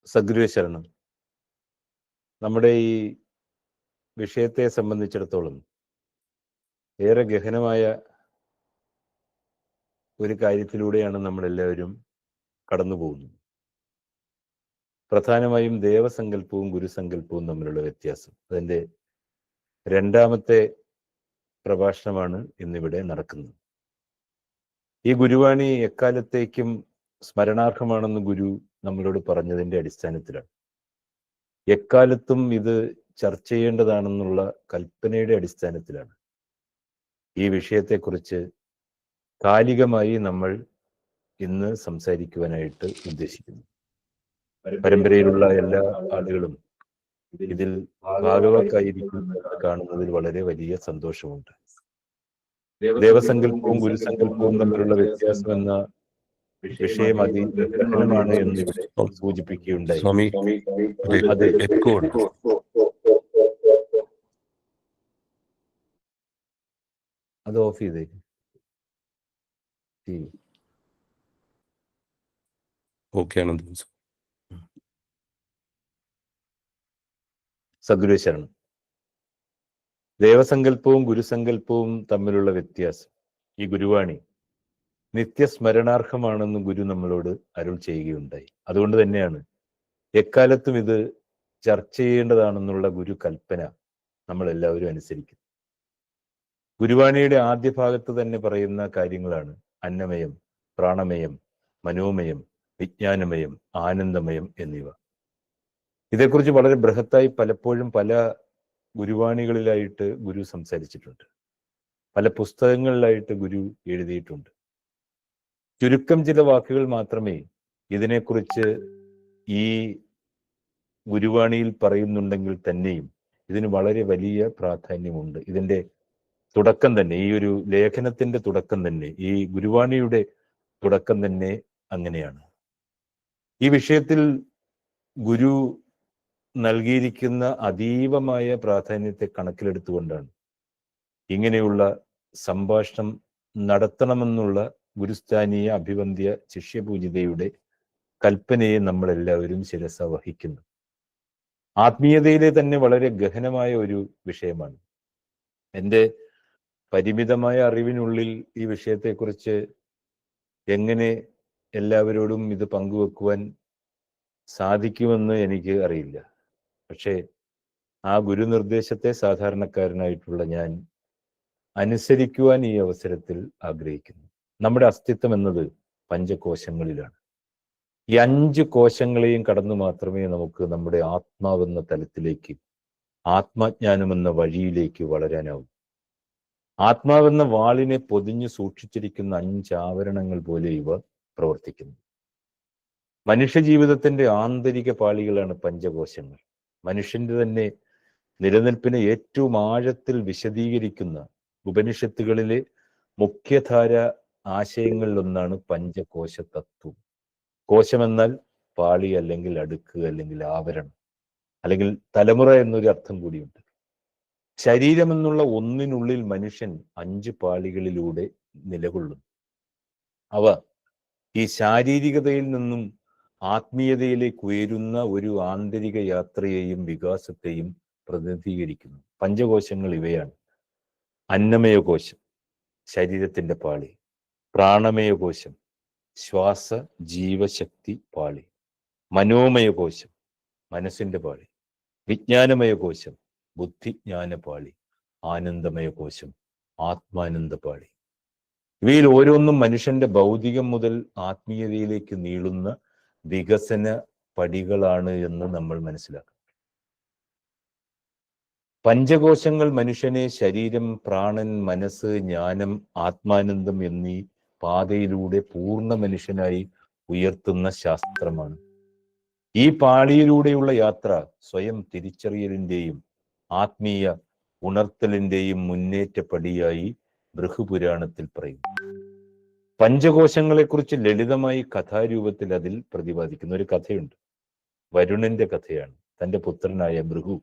സദ്ഗുരു ശരണം. നമ്മുടെ ഈ വിഷയത്തെ സംബന്ധിച്ചിടത്തോളം ഏറെ ഗഹനമായ ഒരു കാര്യത്തിലൂടെയാണ് നമ്മളെല്ലാവരും കടന്നു പോകുന്നത്. പ്രധാനമായും ദേവസങ്കല്പവും ഗുരുസങ്കല്പവും തമ്മിലുള്ള വ്യത്യാസം. അതിൻ്റെ രണ്ടാമത്തെ പ്രഭാഷണമാണ് ഇന്നിവിടെ നടക്കുന്നത്. ഈ ഗുരുവാണി എക്കാലത്തേക്കും സ്മരണാർഹമാണെന്ന് ഗുരു നമ്മളോട് പറഞ്ഞതിൻ്റെ അടിസ്ഥാനത്തിലാണ്. എക്കാലത്തും ഇത് ചർച്ച ചെയ്യേണ്ടതാണെന്നുള്ള കൽപ്പനയുടെ അടിസ്ഥാനത്തിലാണ് ഈ വിഷയത്തെക്കുറിച്ച് കാലികമായി നമ്മൾ ഇന്ന് സംസാരിക്കുവാനായിട്ട് ഉദ്ദേശിക്കുന്നു. പരമ്പരയിലുള്ള എല്ലാ ആളുകളും ഇതിൽ ഭാഗവാക്കായിരിക്കും കാണുന്നതിൽ വളരെ വലിയ സന്തോഷമുണ്ട്. ദേവസങ്കല്പവും ഗുരുസങ്കല്പവും തമ്മിലുള്ള വ്യത്യാസം എന്ന വിഷയം അതിഗഹനമാണ് എന്ന് ഇവിടെ സൂചിപ്പിക്കുകയുണ്ടായി. അത് അത് ഓഫ് ചെയ്തേക്കും. സദ്ഗുരു ശരണം. ദേവസങ്കല്പവും ഗുരുസങ്കല്പവും തമ്മിലുള്ള വ്യത്യാസം. ഈ ഗുരുവാണി നിത്യസ്മരണാർഹമാണെന്ന് ഗുരു നമ്മളോട് അരുൾ ചെയ്യുകയുണ്ടായി. അതുകൊണ്ട് തന്നെയാണ് എക്കാലത്തും ഇത് ചർച്ച ചെയ്യേണ്ടതാണെന്നുള്ള ഗുരു കൽപ്പന നമ്മളെല്ലാവരും അനുസരിക്കുന്നു. ഗുരുവാണിയുടെ ആദ്യ ഭാഗത്ത് തന്നെ പറയുന്ന കാര്യങ്ങളാണ് അന്നമയം, പ്രാണമയം, മനോമയം, വിജ്ഞാനമയം, ആനന്ദമയം എന്നിവ. ഇതേക്കുറിച്ച് വളരെ ബൃഹത്തായി പലപ്പോഴും പല ഗുരുവാണികളിലായിട്ട് ഗുരു സംസാരിച്ചിട്ടുണ്ട്. പല പുസ്തകങ്ങളിലായിട്ട് ഗുരു എഴുതിയിട്ടുണ്ട്. ചുരുക്കം ചില വാക്കുകൾ മാത്രമേ ഇതിനെക്കുറിച്ച് ഈ ഗുരുവാണിയിൽ പറയുന്നുണ്ടെങ്കിൽ തന്നെയും ഇതിന് വളരെ വലിയ പ്രാധാന്യമുണ്ട്. ഇതിൻ്റെ തുടക്കം തന്നെ, ഈ ഒരു ലേഖനത്തിന്റെ തുടക്കം തന്നെ, ഈ ഗുരുവാണിയുടെ തുടക്കം തന്നെ അങ്ങനെയാണ്. ഈ വിഷയത്തിൽ ഗുരു നൽകിയിരിക്കുന്ന അതീവമായ പ്രാധാന്യത്തെ കണക്കിലെടുത്തുകൊണ്ടാണ് ഇങ്ങനെയുള്ള സംഭാഷണം നടത്തണമെന്നുള്ള ഗുരുസ്ഥാനീയ അഭിവന്ദ്യ ശിഷ്യപൂജിതയുടെ കൽപ്പനയെ നമ്മളെല്ലാവരും ശിരസ വഹിക്കുന്നു. ആത്മീയതയിലെ തന്നെ വളരെ ഗഹനമായ ഒരു വിഷയമാണ്. എൻ്റെ പരിമിതമായ അറിവിനുള്ളിൽ ഈ വിഷയത്തെക്കുറിച്ച് എങ്ങനെ എല്ലാവരോടും ഇത് പങ്കുവെക്കുവാൻ സാധിക്കുമെന്ന് എനിക്ക് അറിയില്ല. പക്ഷേ ആ ഗുരുനിർദ്ദേശത്തെ സാധാരണക്കാരനായിട്ടുള്ള ഞാൻ അനുസരിക്കുവാൻ ഈ അവസരത്തിൽ ആഗ്രഹിക്കുന്നു. നമ്മുടെ അസ്തിത്വം എന്നത് പഞ്ചകോശങ്ങളിലാണ്. ഈ 5 കോശങ്ങളെയും കടന്നു മാത്രമേ നമുക്ക് നമ്മുടെ ആത്മാവെന്ന തലത്തിലേക്ക്, ആത്മജ്ഞാനമെന്ന വഴിയിലേക്ക് വളരാനാവൂ. ആത്മാവെന്ന വാളിനെ പൊതിഞ്ഞു സൂക്ഷിച്ചിരിക്കുന്ന 5 ആവരണങ്ങൾ പോലെ ഇവ പ്രവർത്തിക്കുന്നു. മനുഷ്യജീവിതത്തിന്റെ ആന്തരിക പാളികളാണ് പഞ്ചകോശങ്ങൾ. മനുഷ്യന്റെ തന്നെ നിലനിൽപ്പിനെ ഏറ്റവും ആഴത്തിൽ വിശദീകരിക്കുന്ന ഉപനിഷത്തുകളിലെ മുഖ്യധാര ആശയങ്ങളിലൊന്നാണ് പഞ്ചകോശ തത്വം. കോശമെന്നാൽ പാളി, അല്ലെങ്കിൽ അടുക്ക്, അല്ലെങ്കിൽ ആവരണം, അല്ലെങ്കിൽ തലമുറ എന്നൊരു അർത്ഥം കൂടിയുണ്ട്. ശരീരം എന്നുള്ള ഒന്നിനുള്ളിൽ മനുഷ്യൻ 5 പാളികളിലൂടെ നിലകൊള്ളുന്നു. അവ ഈ ശാരീരികതയിൽ നിന്നും ആത്മീയതയിലേക്ക് ഉയരുന്ന ഒരു ആന്തരിക യാത്രയെയും വികാസത്തെയും പ്രതിനിധീകരിക്കുന്നു. പഞ്ചകോശങ്ങൾ ഇവയാണ്: അന്നമയകോശം, ശരീരത്തിന്റെ പാളി; പ്രാണമയകോശം, ശ്വാസ ജീവശക്തി പാളി; മനോമയകോശം, മനസ്സിന്റെ പാളി; വിജ്ഞാനമയകോശം, ബുദ്ധിജ്ഞാന പാളി; ആനന്ദമയകോശം, ആത്മാനന്ദ പാളി. ഇവയിൽ ഓരോന്നും മനുഷ്യന്റെ ഭൗതികം മുതൽ ആത്മീയതയിലേക്ക് നീളുന്ന വികസന പടികളാണ് എന്ന് നമ്മൾ മനസ്സിലാക്കണം. പഞ്ചകോശങ്ങൾ മനുഷ്യനെ ശരീരം, പ്രാണൻ, മനസ്സ്, ജ്ഞാനം, ആത്മാനന്ദം എന്നീ പാതയിലൂടെ പൂർണ്ണ മനുഷ്യനായി ഉയർത്തുന്ന ശാസ്ത്രമാണ്. ഈ പാളിയിലൂടെയുള്ള യാത്ര സ്വയം തിരിച്ചറിയലിന്റെയും ആത്മീയ ഉണർത്തലിന്റെയും മുന്നേറ്റ പടിയായി ബൃഹുപുരാണത്തിൽ പറയും. പഞ്ചകോശങ്ങളെക്കുറിച്ച് ലളിതമായി കഥാരൂപത്തിൽ അതിൽ പ്രതിപാദിക്കുന്ന ഒരു കഥയുണ്ട്. വരുണന്റെ കഥയാണ്. തൻ്റെ പുത്രനായ ഭൃഗു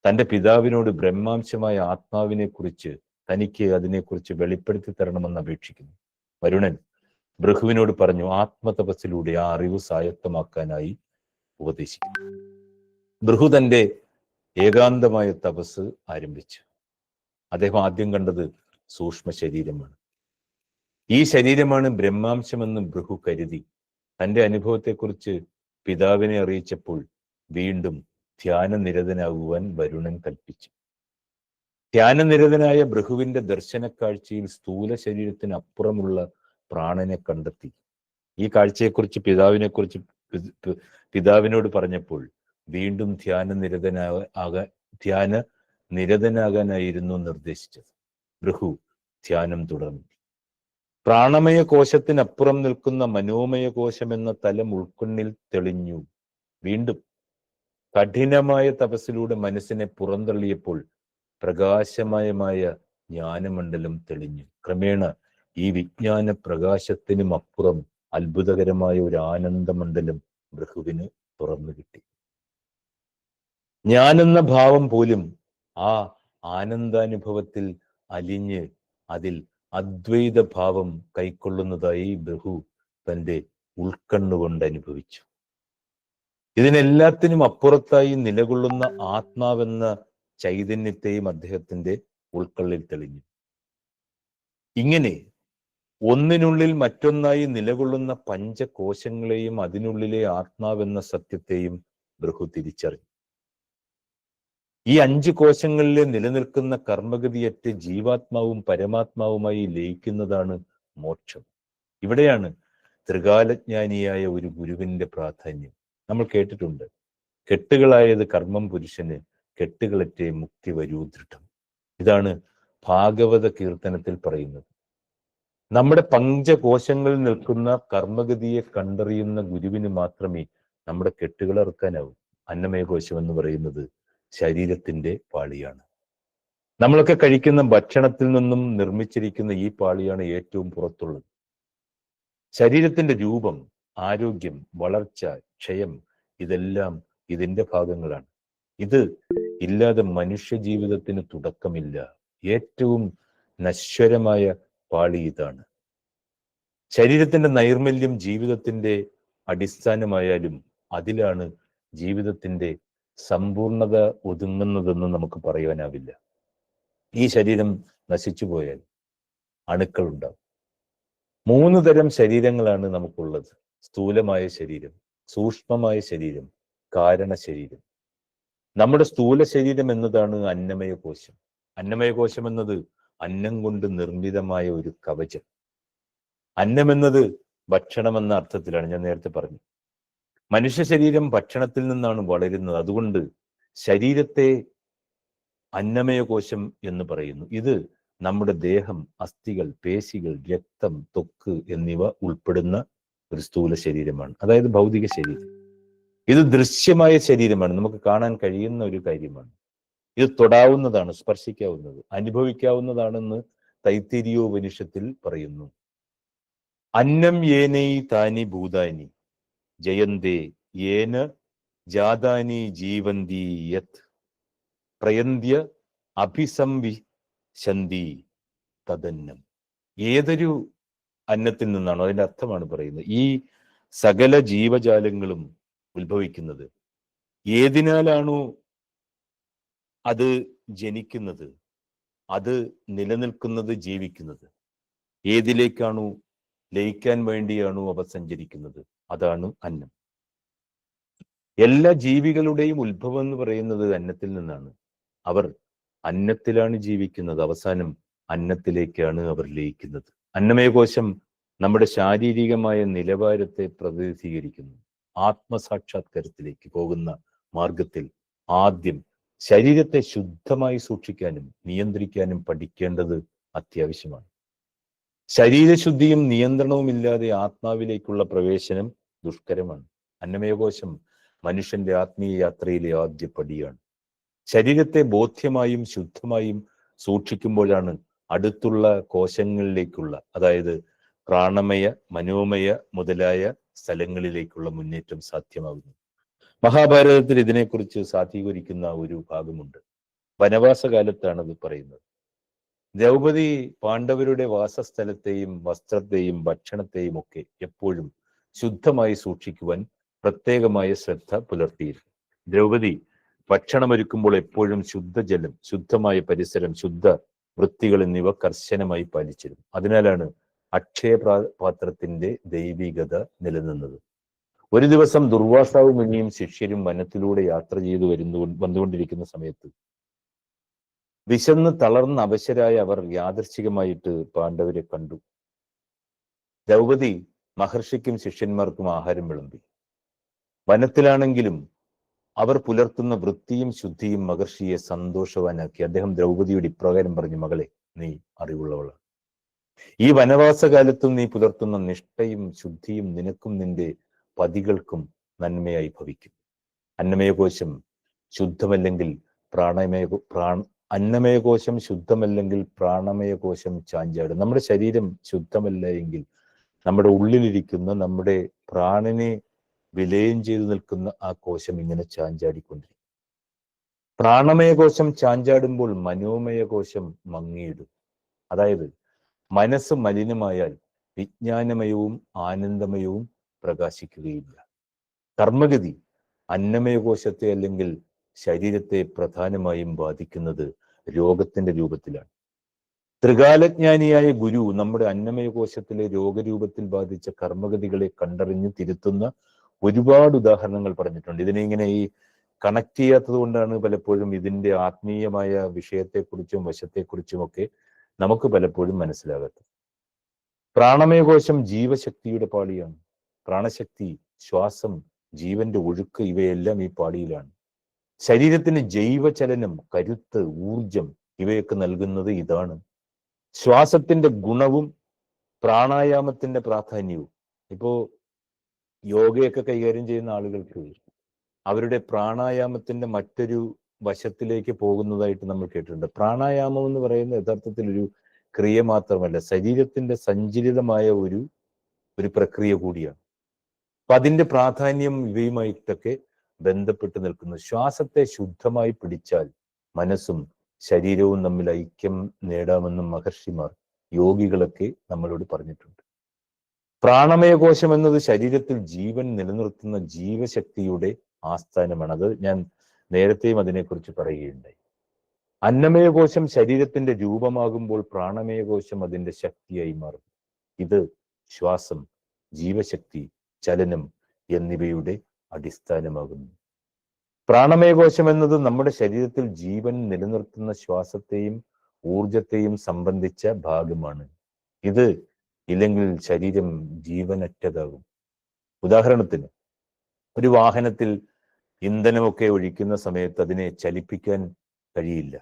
തൻ്റെ പിതാവിനോട് ബ്രഹ്മാംശമായ ആത്മാവിനെ കുറിച്ച് തനിക്ക് അതിനെക്കുറിച്ച് വെളിപ്പെടുത്തി തരണമെന്ന് അപേക്ഷിക്കുന്നു. വരുണൻ ഭൃഗുവിനോട് പറഞ്ഞു, ആത്മതപസ്സിലൂടെ ആ അറിവ് സ്വായത്തമാക്കാനായി ഉപദേശിക്കുന്നു. ഭൃഹു തന്റെ ഏകാന്തമായ തപസ് ആരംഭിച്ചു. അദ്ദേഹം ആദ്യം കണ്ടത് സൂക്ഷ്മ ശരീരമാണ്. ഈ ശരീരമാണ് ബ്രഹ്മാംശമെന്ന് ഭൃഹു കരുതി. തന്റെ അനുഭവത്തെക്കുറിച്ച് പിതാവിനെ അറിയിച്ചപ്പോൾ വീണ്ടും ധ്യാനനിരതനാകുവാൻ വരുണൻ കൽപ്പിച്ചു. ധ്യാനനിരതനായ ഭൃഹുവിന്റെ ദർശനക്കാഴ്ചയിൽ സ്ഥൂല ശരീരത്തിനപ്പുറമുള്ള പ്രാണനെ കണ്ടെത്തി. ഈ കാഴ്ചയെക്കുറിച്ച് പിതാവിനോട് പറഞ്ഞപ്പോൾ വീണ്ടും ധ്യാനനിരതനാകാനായിരുന്നു നിർദ്ദേശിച്ചത്. ഭൃഹു ധ്യാനം തുടർന്നു. പ്രാണമയ കോശത്തിനപ്പുറം നിൽക്കുന്ന മനോമയ കോശം എന്ന തലം ഉൾക്കണ്ണിൽ തെളിഞ്ഞു. വീണ്ടും കഠിനമായ തപസ്സിലൂടെ മനസ്സിനെ പുറന്തള്ളിയപ്പോൾ പ്രകാശമയമായ ജ്ഞാനമണ്ഡലം തെളിഞ്ഞു. ക്രമേണ ഈ വിജ്ഞാന പ്രകാശത്തിനും അപ്പുറം അത്ഭുതകരമായ ഒരു ആനന്ദമണ്ഡലം ഭൃഹുവിന് തുറന്നു കിട്ടി. ഞാനെന്ന ഭാവം പോലും ആ ആനന്ദാനുഭവത്തിൽ അലിഞ്ഞ് അതിൽ അദ്വൈത ഭാവം കൈക്കൊള്ളുന്നതായി ഭൃഹു തന്റെ ഉൾക്കണ്ണുകൊണ്ട് അനുഭവിച്ചു. ഇതിനെല്ലാത്തിനും അപ്പുറത്തായി നിലകൊള്ളുന്ന ആത്മാവെന്ന ചൈതന്യത്തെയും അദ്ദേഹത്തിന്റെ ഉൾക്കള്ളിൽ തെളിഞ്ഞു. ഇങ്ങനെ ഒന്നിനുള്ളിൽ മറ്റൊന്നായി നിലകൊള്ളുന്ന പഞ്ചകോശങ്ങളെയും അതിനുള്ളിലെ ആത്മാവെന്ന സത്യത്തെയും ഭൃഹു തിരിച്ചറിഞ്ഞു. ഈ 5 കോശങ്ങളിലെ നിലനിൽക്കുന്ന കർമ്മഗതിയറ്റ് ജീവാത്മാവും പരമാത്മാവുമായി ലയിക്കുന്നതാണ് മോക്ഷം. ഇവിടെയാണ് ത്രികാലജ്ഞാനിയായ ഒരു ഗുരുവിന്റെ പ്രാധാന്യം. നമ്മൾ കേട്ടിട്ടുണ്ട്, കെട്ടുകളായത് കർമ്മം പുരുഷന്, കെട്ടുകളറ്റേ മുക്തി വരൂ ദൃഢം. ഇതാണ് ഭാഗവത കീർത്തനത്തിൽ പറയുന്നത്. നമ്മുടെ പഞ്ചകോശങ്ങളിൽ നിൽക്കുന്ന കർമ്മഗതിയെ കണ്ടറിയുന്ന ഗുരുവിന് മാത്രമേ നമ്മുടെ കെട്ടുകൾ ഇറക്കാനാവൂ. അന്നമയ കോശം എന്ന് പറയുന്നത് ശരീരത്തിന്റെ പാളിയാണ്. നമ്മളൊക്കെ കഴിക്കുന്ന ഭക്ഷണത്തിൽ നിന്നും നിർമ്മിച്ചിരിക്കുന്ന ഈ പാളിയാണ് ഏറ്റവും പുറത്തുള്ളത്. ശരീരത്തിന്റെ രൂപം, ആരോഗ്യം, വളർച്ച, ക്ഷയം ഇതെല്ലാം ഇതിന്റെ ഭാഗങ്ങളാണ്. ഇത് ഇല്ലാതെ മനുഷ്യ ജീവിതത്തിന് തുടക്കമില്ല. ഏറ്റവും നശ്വരമായ പാളി ഇതാണ്. ശരീരത്തിന്റെ നൈർമല്യം ജീവിതത്തിന്റെ അടിസ്ഥാനമായാലും അതിലാണ് ജീവിതത്തിന്റെ സമ്പൂർണത ഒതുങ്ങുന്നതെന്ന് നമുക്ക് പറയാനാവില്ല. ഈ ശരീരം നശിച്ചു പോയാൽ അണുക്കൾ ഉണ്ടാവും. 3 തരം ശരീരങ്ങളാണ് നമുക്കുള്ളത്. സ്ഥൂലമായ ശരീരം, സൂക്ഷ്മമായ ശരീരം, കാരണ ശരീരം. നമ്മുടെ സ്ഥൂല ശരീരം എന്നതാണ് അന്നമയ കോശം. അന്നമയ കോശം എന്നത് അന്നം കൊണ്ട് നിർമ്മിതമായ ഒരു കവചം. അന്നം എന്നത് ഭക്ഷണം എന്ന അർത്ഥത്തിലാണ്, ഞാൻ നേരത്തെ പറഞ്ഞു. മനുഷ്യ ശരീരം ഭക്ഷണത്തിൽ നിന്നാണ് വളരുന്നത്. അതുകൊണ്ട് ശരീരത്തെ അന്നമയ കോശം എന്ന് പറയുന്നു. ഇത് നമ്മുടെ ദേഹം, അസ്ഥികൾ, പേശികൾ, രക്തം, ത്വക്ക് എന്നിവ ഉൾപ്പെടുന്ന ഒരു സ്ഥൂല ശരീരമാണ്, അതായത് ഭൗതിക ശരീരം. ഇത് ദൃശ്യമായ ശരീരമാണ്, നമുക്ക് കാണാൻ കഴിയുന്ന ഒരു കാര്യമാണ്. ഇത് തൊടാവുന്നതാണ്, സ്പർശിക്കാവുന്നത്, അനുഭവിക്കാവുന്നതാണെന്ന് തൈത്തിരീയോപനിഷത്തിൽ പറയുന്നു. അന്നം യേനൈ താനി ഭൂതാനി ജയന്തേ യേന ജാതാനി ജീവന്തി യത് പ്രയന്ത്യ അഭിസംവിശന്തി തദന്നം. ഏതൊരു അന്നത്തിൽ നിന്നാണോ, അതിന്റെ അർത്ഥമാണ് പറയുന്നത്. ഈ സകല ജീവജാലങ്ങളും ഉത്ഭവിക്കുന്നത് ഏതിനാലാണോ അത് ജനിക്കുന്നത്, അത് നിലനിൽക്കുന്നത്, ജീവിക്കുന്നത്, ഏതിലേക്കാണോ ലയിക്കാൻ വേണ്ടിയാണോ അവ സഞ്ചരിക്കുന്നത്, അതാണ് അന്നം. എല്ലാ ജീവികളുടെയും ഉത്ഭവം എന്ന് പറയുന്നത് അന്നത്തിൽ നിന്നാണ്. അവർ അന്നത്തിലാണ് ജീവിക്കുന്നത്, അവസാനം അന്നത്തിലേക്കാണ് അവർ ലയിക്കുന്നത്. അന്നമയ കോശം നമ്മുടെ ശാരീരികമായ നിലവാരത്തെ പ്രതിനിധീകരിക്കുന്നു. ആത്മസാക്ഷാത്കാരത്തിലേക്ക് പോകുന്ന മാർഗത്തിൽ ആദ്യം ശരീരത്തെ ശുദ്ധമായി സൂക്ഷിക്കാനും നിയന്ത്രിക്കാനും പഠിക്കേണ്ടത് അത്യാവശ്യമാണ്. ശരീരശുദ്ധിയും നിയന്ത്രണവും ഇല്ലാതെ ആത്മാവിലേക്കുള്ള പ്രവേശനം ദുഷ്കരമാണ്. അന്നമയകോശം മനുഷ്യന്റെ ആത്മീയ യാത്രയിലെ ആദ്യ പടിയാണ്. ശരീരത്തെ ബോധ്യമായും ശുദ്ധമായും സൂക്ഷിക്കുമ്പോഴാണ് അടുത്തുള്ള കോശങ്ങളിലേക്കുള്ള, അതായത് പ്രാണമയ, മനോമയ മുതലായ സ്ഥലങ്ങളിലേക്കുള്ള മുന്നേറ്റം സാധ്യമാകുന്നു. മഹാഭാരതത്തിൽ ഇതിനെക്കുറിച്ച് സാധീകരിക്കുന്ന ഒരു ഭാഗമുണ്ട്. വനവാസകാലത്താണ് അത് പറയുന്നത്. ദ്രൗപദി പാണ്ഡവരുടെ വാസസ്ഥലത്തെയും വസ്ത്രത്തെയും ഭക്ഷണത്തെയും ഒക്കെ എപ്പോഴും ശുദ്ധമായി സൂക്ഷിക്കുവാൻ പ്രത്യേകമായ ശ്രദ്ധ പുലർത്തിയിരുന്നു. ദ്രൗപദി ഭക്ഷണമൊരുക്കുമ്പോൾ എപ്പോഴും ശുദ്ധജലം, ശുദ്ധമായ പരിസരം, ശുദ്ധ വൃത്തികൾ എന്നിവ കർശനമായി പാലിച്ചിരുന്നു. അതിനാലാണ് പാത്രത്തിന്റെ ദൈവികത നിലനിന്നത്. ഒരു ദിവസം ദുർവാസാവ് മുനിയും ശിഷ്യരും വനത്തിലൂടെ യാത്ര ചെയ്തു വന്നുകൊണ്ടിരിക്കുന്ന സമയത്ത് വിശന്ന് തളർന്ന് അവശരായ അവർ യാദൃശ്ചികമായിട്ട് പാണ്ഡവരെ കണ്ടു. ദ്രൗപദി മഹർഷിക്കും ശിഷ്യന്മാർക്കും ആഹാരം വിളമ്പി. വനത്തിലാണെങ്കിലും അവർ പുലർത്തുന്ന വൃത്തിയും ശുദ്ധിയും മഹർഷിയെ സന്തോഷവാനാക്കി. അദ്ദേഹം ദ്രൗപദിയോട് ഇപ്രകാരം പറഞ്ഞു, മകളെ, നീ അറിവുള്ളവളാണ്. ഈ വനവാസകാലത്തും നീ പുലർത്തുന്ന നിഷ്ഠയും ശുദ്ധിയും നിനക്കും നിന്റെ പതികൾക്കും നന്മയായി ഭവിക്കും. അന്നമയകോശം ശുദ്ധമല്ലെങ്കിൽ അന്നമയകോശം ശുദ്ധമല്ലെങ്കിൽ പ്രാണമയകോശം ചാഞ്ചാടും. നമ്മുടെ ശരീരം ശുദ്ധമല്ല എങ്കിൽ നമ്മുടെ ഉള്ളിലിരിക്കുന്ന, നമ്മുടെ പ്രാണനെ വിലയം ചെയ്തു നിൽക്കുന്ന ആ കോശം ഇങ്ങനെ ചാഞ്ചാടിക്കൊണ്ടിരിക്കും. പ്രാണമയകോശം ചാഞ്ചാടുമ്പോൾ മനോമയകോശം മങ്ങിയിടും. അതായത് മനസ്സ് മലിനമായാൽ വിജ്ഞാനമയവും ആനന്ദമയവും പ്രകാശിക്കുകയില്ല. കർമ്മഗതി അന്നമയകോശത്തെ അല്ലെങ്കിൽ ശരീരത്തെ പ്രധാനമായും ബാധിക്കുന്നത് രോഗത്തിന്റെ രൂപത്തിലാണ്. ത്രികാലജ്ഞാനിയായ ഗുരു നമ്മുടെ അന്നമയകോശത്തിലെ രോഗരൂപത്തിൽ ബാധിച്ച കർമ്മഗതികളെ കണ്ടറിഞ്ഞ് തിരുത്തുന്ന ഒരുപാട് ഉദാഹരണങ്ങൾ പറഞ്ഞിട്ടുണ്ട്. ഇതിനെ ഇങ്ങനെ ഈ കണക്ട് ചെയ്യാത്തത് കൊണ്ടാണ് പലപ്പോഴും ഇതിന്റെ ആത്മീയമായ വിഷയത്തെക്കുറിച്ചും വശത്തെക്കുറിച്ചും ഒക്കെ നമുക്ക് പലപ്പോഴും മനസ്സിലാകാത്തത്. പ്രാണമയകോശം ജീവശക്തിയുടെ പാളിയാണ്. പ്രാണശക്തി, ശ്വാസം, ജീവന്റെ ഒഴുക്ക് ഇവയെല്ലാം ഈ പാളിയിലാണ്. ശരീരത്തിന് ജൈവചലനം, കരുത്ത്, ഊർജം ഇവയൊക്കെ നൽകുന്നത് ഇതാണ്. ശ്വാസത്തിന്റെ ഗുണവും പ്രാണായാമത്തിന്റെ പ്രാധാന്യവും. ഇപ്പോ യോഗയൊക്കെ കൈകാര്യം ചെയ്യുന്ന ആളുകൾക്ക് അവരുടെ പ്രാണായാമത്തിന്റെ മറ്റൊരു വശത്തിലേക്ക് പോകുന്നതായിട്ട് നമ്മൾ കേട്ടിട്ടുണ്ട്. പ്രാണായാമം എന്ന് പറയുന്ന യഥാർത്ഥത്തിൽ ഒരു ക്രിയ മാത്രമല്ല, ശരീരത്തിന്റെ സഞ്ചരിതമായ ഒരു പ്രക്രിയ കൂടിയാണ്. അപ്പൊ അതിന്റെ പ്രാധാന്യം ഇവയുമായിട്ടൊക്കെ ബന്ധപ്പെട്ട് നിൽക്കുന്നു. ശ്വാസത്തെ ശുദ്ധമായി പിടിച്ചാൽ മനസ്സും ശരീരവും തമ്മിൽ ഐക്യം നേടാമെന്നും മഹർഷിമാർ, യോഗികളൊക്കെ നമ്മളോട് പറഞ്ഞിട്ടുണ്ട്. പ്രാണമയകോശം എന്നത് ശരീരത്തിൽ ജീവൻ നിലനിർത്തുന്ന ജീവശക്തിയുടെ ആസ്ഥാനമാണ്. അത് ഞാൻ നേരത്തെയും അതിനെക്കുറിച്ച് പറയുകയുണ്ടായി. അന്നമയകോശം ശരീരത്തിന്റെ രൂപമാകുമ്പോൾ പ്രാണമയകോശം അതിന്റെ ശക്തിയായി മാറും. ഇത് ശ്വാസം, ജീവശക്തി, ചലനം എന്നിവയുടെ അടിസ്ഥാനമാകുന്നു. പ്രാണമയകോശം എന്നത് നമ്മുടെ ശരീരത്തിൽ ജീവൻ നിലനിർത്തുന്ന ശ്വാസത്തെയും ഊർജത്തെയും സംബന്ധിച്ച ഭാഗമാണ്. ഇത് ഇല്ലെങ്കിൽ ശരീരം ജീവനറ്റതാകും. ഉദാഹരണത്തിന്, ഒരു വാഹനത്തിൽ ഇന്ധനമൊക്കെ ഒഴിക്കുന്ന സമയത്ത് അതിനെ ചലിപ്പിക്കാൻ കഴിയില്ല.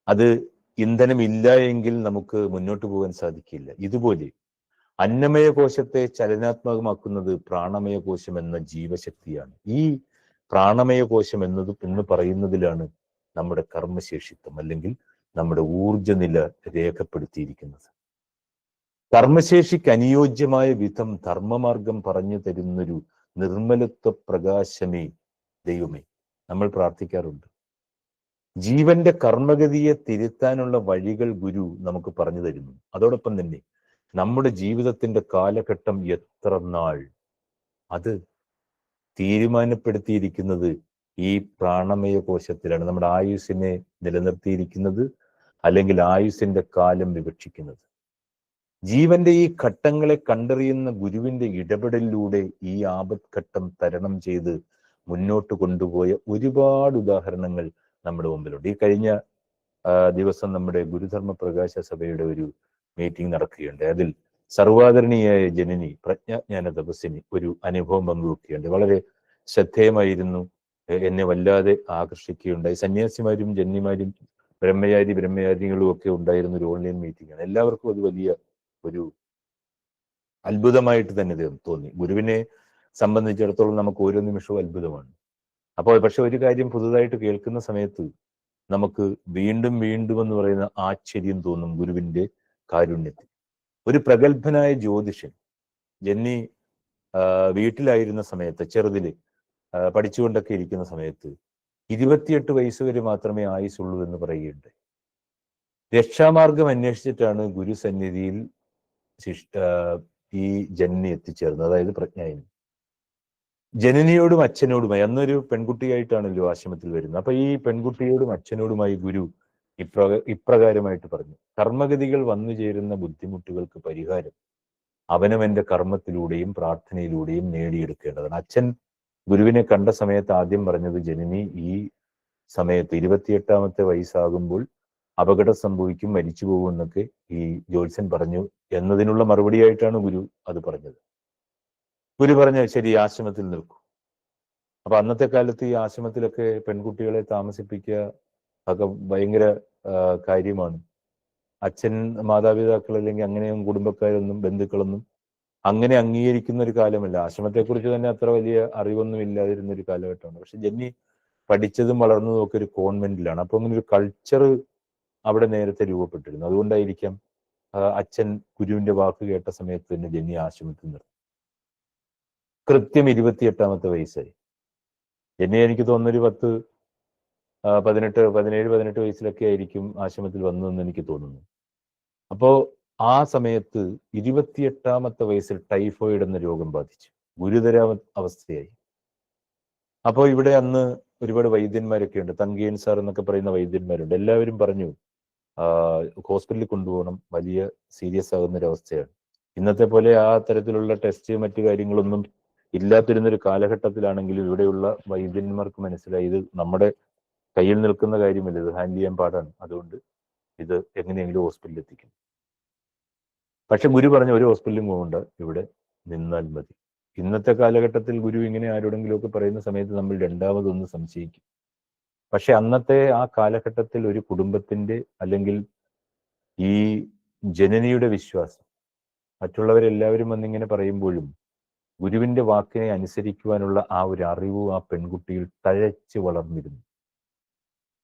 അത് ഇന്ധനമില്ല എങ്കിൽ നമുക്ക് മുന്നോട്ട് പോകാൻ സാധിക്കില്ല. ഇതുപോലെ അന്നമയകോശത്തെ ചലനാത്മകമാക്കുന്നത് പ്രാണമയകോശം എന്ന ജീവശക്തിയാണ്. ഈ പ്രാണമയകോശം എന്ന് പറയുന്നതിലാണ് നമ്മുടെ കർമ്മശേഷിത്വം അല്ലെങ്കിൽ നമ്മുടെ ഊർജനില രേഖപ്പെടുത്തിയിരിക്കുന്നത്. കർമ്മശേഷിക്ക് അനുയോജ്യമായ വിധം ധർമ്മമാർഗം പറഞ്ഞു തരുന്നൊരു നിർമ്മലത്വ പ്രകാശമേ ദൈവമേ നമ്മൾ പ്രാർത്ഥിക്കാറുണ്ട്. ജീവന്റെ കർമ്മഗതിയെ തിരുത്താനുള്ള വഴികൾ ഗുരു നമുക്ക് പറഞ്ഞു തരുന്നു. അതോടൊപ്പം തന്നെ നമ്മുടെ ജീവിതത്തിന്റെ കാലഘട്ടം എത്ര നാൾ, അത് തീരുമാനപ്പെടുത്തിയിരിക്കുന്നത് ഈ പ്രാണമയ കോശത്തിലാണ്. നമ്മുടെ ആയുസ്സിനെ നിലനിർത്തിയിരിക്കുന്നത് അല്ലെങ്കിൽ ആയുസ്സിന്റെ കാലം വിവക്ഷിക്കുന്നത്. ജീവന്റെ ഈ ഘട്ടങ്ങളെ കണ്ടറിയുന്ന ഗുരുവിന്റെ ഇടപെടലിലൂടെ ഈ ആപത്ഘട്ടം തരണം ചെയ്ത് മുന്നോട്ട് കൊണ്ടുപോയ ഒരുപാട് ഉദാഹരണങ്ങൾ നമ്മുടെ മുമ്പിലുണ്ട്. ഈ കഴിഞ്ഞ ദിവസം നമ്മുടെ ഗുരുധർമ്മ പ്രകാശ സഭയുടെ ഒരു മീറ്റിംഗ് നടക്കുകയുണ്ട്. അതിൽ സർവാദരണീയായ ജനനി പ്രജ്ഞാജ്ഞാന തപസ്സിനി ഒരു അനുഭവം പങ്കുവെക്കുകയുണ്ട്. വളരെ ശ്രദ്ധേയമായിരുന്നു, എന്നെ വല്ലാതെ ആകർഷിക്കുകയുണ്ടായി. സന്യാസിമാരും ജന്മിമാരും ബ്രഹ്മചാരികളും ഒക്കെ ഉണ്ടായിരുന്ന ഒരു ഓൺലൈൻ മീറ്റിംഗ് ആണ്. എല്ലാവർക്കും അത് വലിയ ഒരു അത്ഭുതമായിട്ട് തന്നെ തോന്നി. ഗുരുവിനെ സംബന്ധിച്ചിടത്തോളം നമുക്ക് ഓരോ നിമിഷവും അത്ഭുതമാണ്. അപ്പോൾ പക്ഷെ ഒരു കാര്യം പുതുതായിട്ട് കേൾക്കുന്ന സമയത്ത് നമുക്ക് വീണ്ടും വീണ്ടും എന്ന് പറയുന്ന ആശ്ചര്യം തോന്നും ഗുരുവിന്റെ കാരുണ്യത്തിൽ. ഒരു പ്രഗത്ഭനായ ജ്യോതിഷൻ ജന്നി വീട്ടിലായിരുന്ന സമയത്ത്, ചെറുതില് പഠിച്ചുകൊണ്ടൊക്കെ ഇരിക്കുന്ന സമയത്ത് 28 വയസ്സ് വരെ മാത്രമേ ആയുസുള്ളൂ എന്ന് പറയുകയുണ്ട്. രക്ഷാമാർഗം അന്വേഷിച്ചിട്ടാണ് ഗുരുസന്നിധിയിൽ ഈ ജന്മി എത്തിച്ചേർന്നത്, അതായത് പ്രജ്ഞായിനി. ജനനിയോടും അച്ഛനോടുമായി, അന്നൊരു പെൺകുട്ടിയായിട്ടാണല്ലോ ആശ്രമത്തിൽ വരുന്നത്. അപ്പൊ ഈ പെൺകുട്ടിയോടും അച്ഛനോടുമായി ഗുരു ഇപ്രകാരമായിട്ട് പറഞ്ഞു: കർമ്മഗതികൾ വന്നു ചേരുന്ന ബുദ്ധിമുട്ടുകൾക്ക് പരിഹാരം അവനവന്റെ കർമ്മത്തിലൂടെയും പ്രാർത്ഥനയിലൂടെയും നേടിയെടുക്കേണ്ടതാണ്. അച്ഛൻ ഗുരുവിനെ കണ്ട സമയത്ത് ആദ്യം പറഞ്ഞത്, ജനനി ഈ സമയത്ത് 28ാമത്തെ വയസ്സാകുമ്പോൾ അപകടം സംഭവിക്കും, മരിച്ചു പോകുമെന്നൊക്കെ ഈ ജ്യോത്സ്യൻ പറഞ്ഞു എന്നതിനുള്ള മറുപടിയായിട്ടാണ് ഗുരു അത് പറഞ്ഞത്. ഗുരു പറഞ്ഞ ശരി, ആശ്രമത്തിൽ നിൽക്കൂ. അപ്പൊ അന്നത്തെ കാലത്ത് ഈ ആശ്രമത്തിലൊക്കെ പെൺകുട്ടികളെ താമസിപ്പിക്കുക ഒക്കെ ഭയങ്കര കാര്യമാണ്. അച്ഛൻ, മാതാപിതാക്കൾ അല്ലെങ്കിൽ അങ്ങനെയും കുടുംബക്കാരൊന്നും ബന്ധുക്കളൊന്നും അങ്ങനെ അംഗീകരിക്കുന്ന ഒരു കാലമല്ല. ആശ്രമത്തെക്കുറിച്ച് തന്നെ അത്ര വലിയ അറിവൊന്നും ഇല്ലാതിരുന്ന ഒരു കാലഘട്ടമാണ്. പക്ഷെ ജന്നി പഠിച്ചതും വളർന്നതും ഒക്കെ ഒരു കോൺവെന്റിലാണ്. അപ്പൊ അങ്ങനെ ഒരു കൾച്ചർ അവിടെ നേരത്തെ രൂപപ്പെട്ടിരുന്നു. അതുകൊണ്ടായിരിക്കാം അച്ഛൻ ഗുരുവിന്റെ വാക്ക് കേട്ട സമയത്ത് തന്നെ ജന്നി ആശ്രമത്തിൽ നിർത്തി. കൃത്യം 28ാമത്തെ വയസ്സായി. ജന്നി എനിക്ക് തോന്നുന്നൊരു 17-18 വയസ്സിലൊക്കെ ആയിരിക്കും ആശ്രമത്തിൽ വന്നതെന്ന് എനിക്ക് തോന്നുന്നു. അപ്പോ ആ സമയത്ത് 28ാമത്തെ വയസ്സിൽ ടൈഫോയിഡ് എന്ന രോഗം ബാധിച്ചു. ഗുരുതര അവസ്ഥയായി. അപ്പോൾ ഇവിടെ അന്ന് ഒരുപാട് വൈദ്യന്മാരൊക്കെ ഉണ്ട്. തങ്കയൻ സാർ എന്നൊക്കെ പറയുന്ന വൈദ്യന്മാരുണ്ട്. എല്ലാവരും പറഞ്ഞു ഹോസ്പിറ്റലിൽ കൊണ്ടുപോകണം, വലിയ സീരിയസ് ആകുന്ന ഒരു അവസ്ഥയാണ്. ഇന്നത്തെ പോലെ ആ തരത്തിലുള്ള ടെസ്റ്റ് മറ്റു കാര്യങ്ങളൊന്നും ഇല്ലാത്തിരുന്നൊരു കാലഘട്ടത്തിലാണെങ്കിലും ഇവിടെയുള്ള വൈദ്യന്മാർക്ക് മനസ്സിലായി ഇത് നമ്മുടെ കയ്യിൽ നിൽക്കുന്ന കാര്യമല്ല, ഇത് ഹാൻഡിൽ ചെയ്യാൻ പാടാണ്, അതുകൊണ്ട് ഇത് എങ്ങനെയെങ്കിലും ഹോസ്പിറ്റലിൽ എത്തിക്കും. പക്ഷെ ഗുരു പറഞ്ഞ ഒരു ഹോസ്പിറ്റലും പോകണ്ട, ഇവിടെ നിന്നാൽ മതി. ഇന്നത്തെ കാലഘട്ടത്തിൽ ഗുരു ഇങ്ങനെ ആരോടെങ്കിലുമൊക്കെ പറയുന്ന സമയത്ത് നമ്മൾ രണ്ടാമതൊന്ന് സംശയിക്കും. പക്ഷെ അന്നത്തെ ആ കാലഘട്ടത്തിൽ ഒരു കുടുംബത്തിന്റെ അല്ലെങ്കിൽ ഈ ജനനിയുടെ വിശ്വാസം, മറ്റുള്ളവരെല്ലാവരും വന്നിങ്ങനെ പറയുമ്പോഴും ഗുരുവിന്റെ വാക്കിനെ അനുസരിക്കുവാനുള്ള ആ ഒരു അറിവ് ആ പെൺകുട്ടിയിൽ തഴച്ച് വളർന്നിരുന്നു.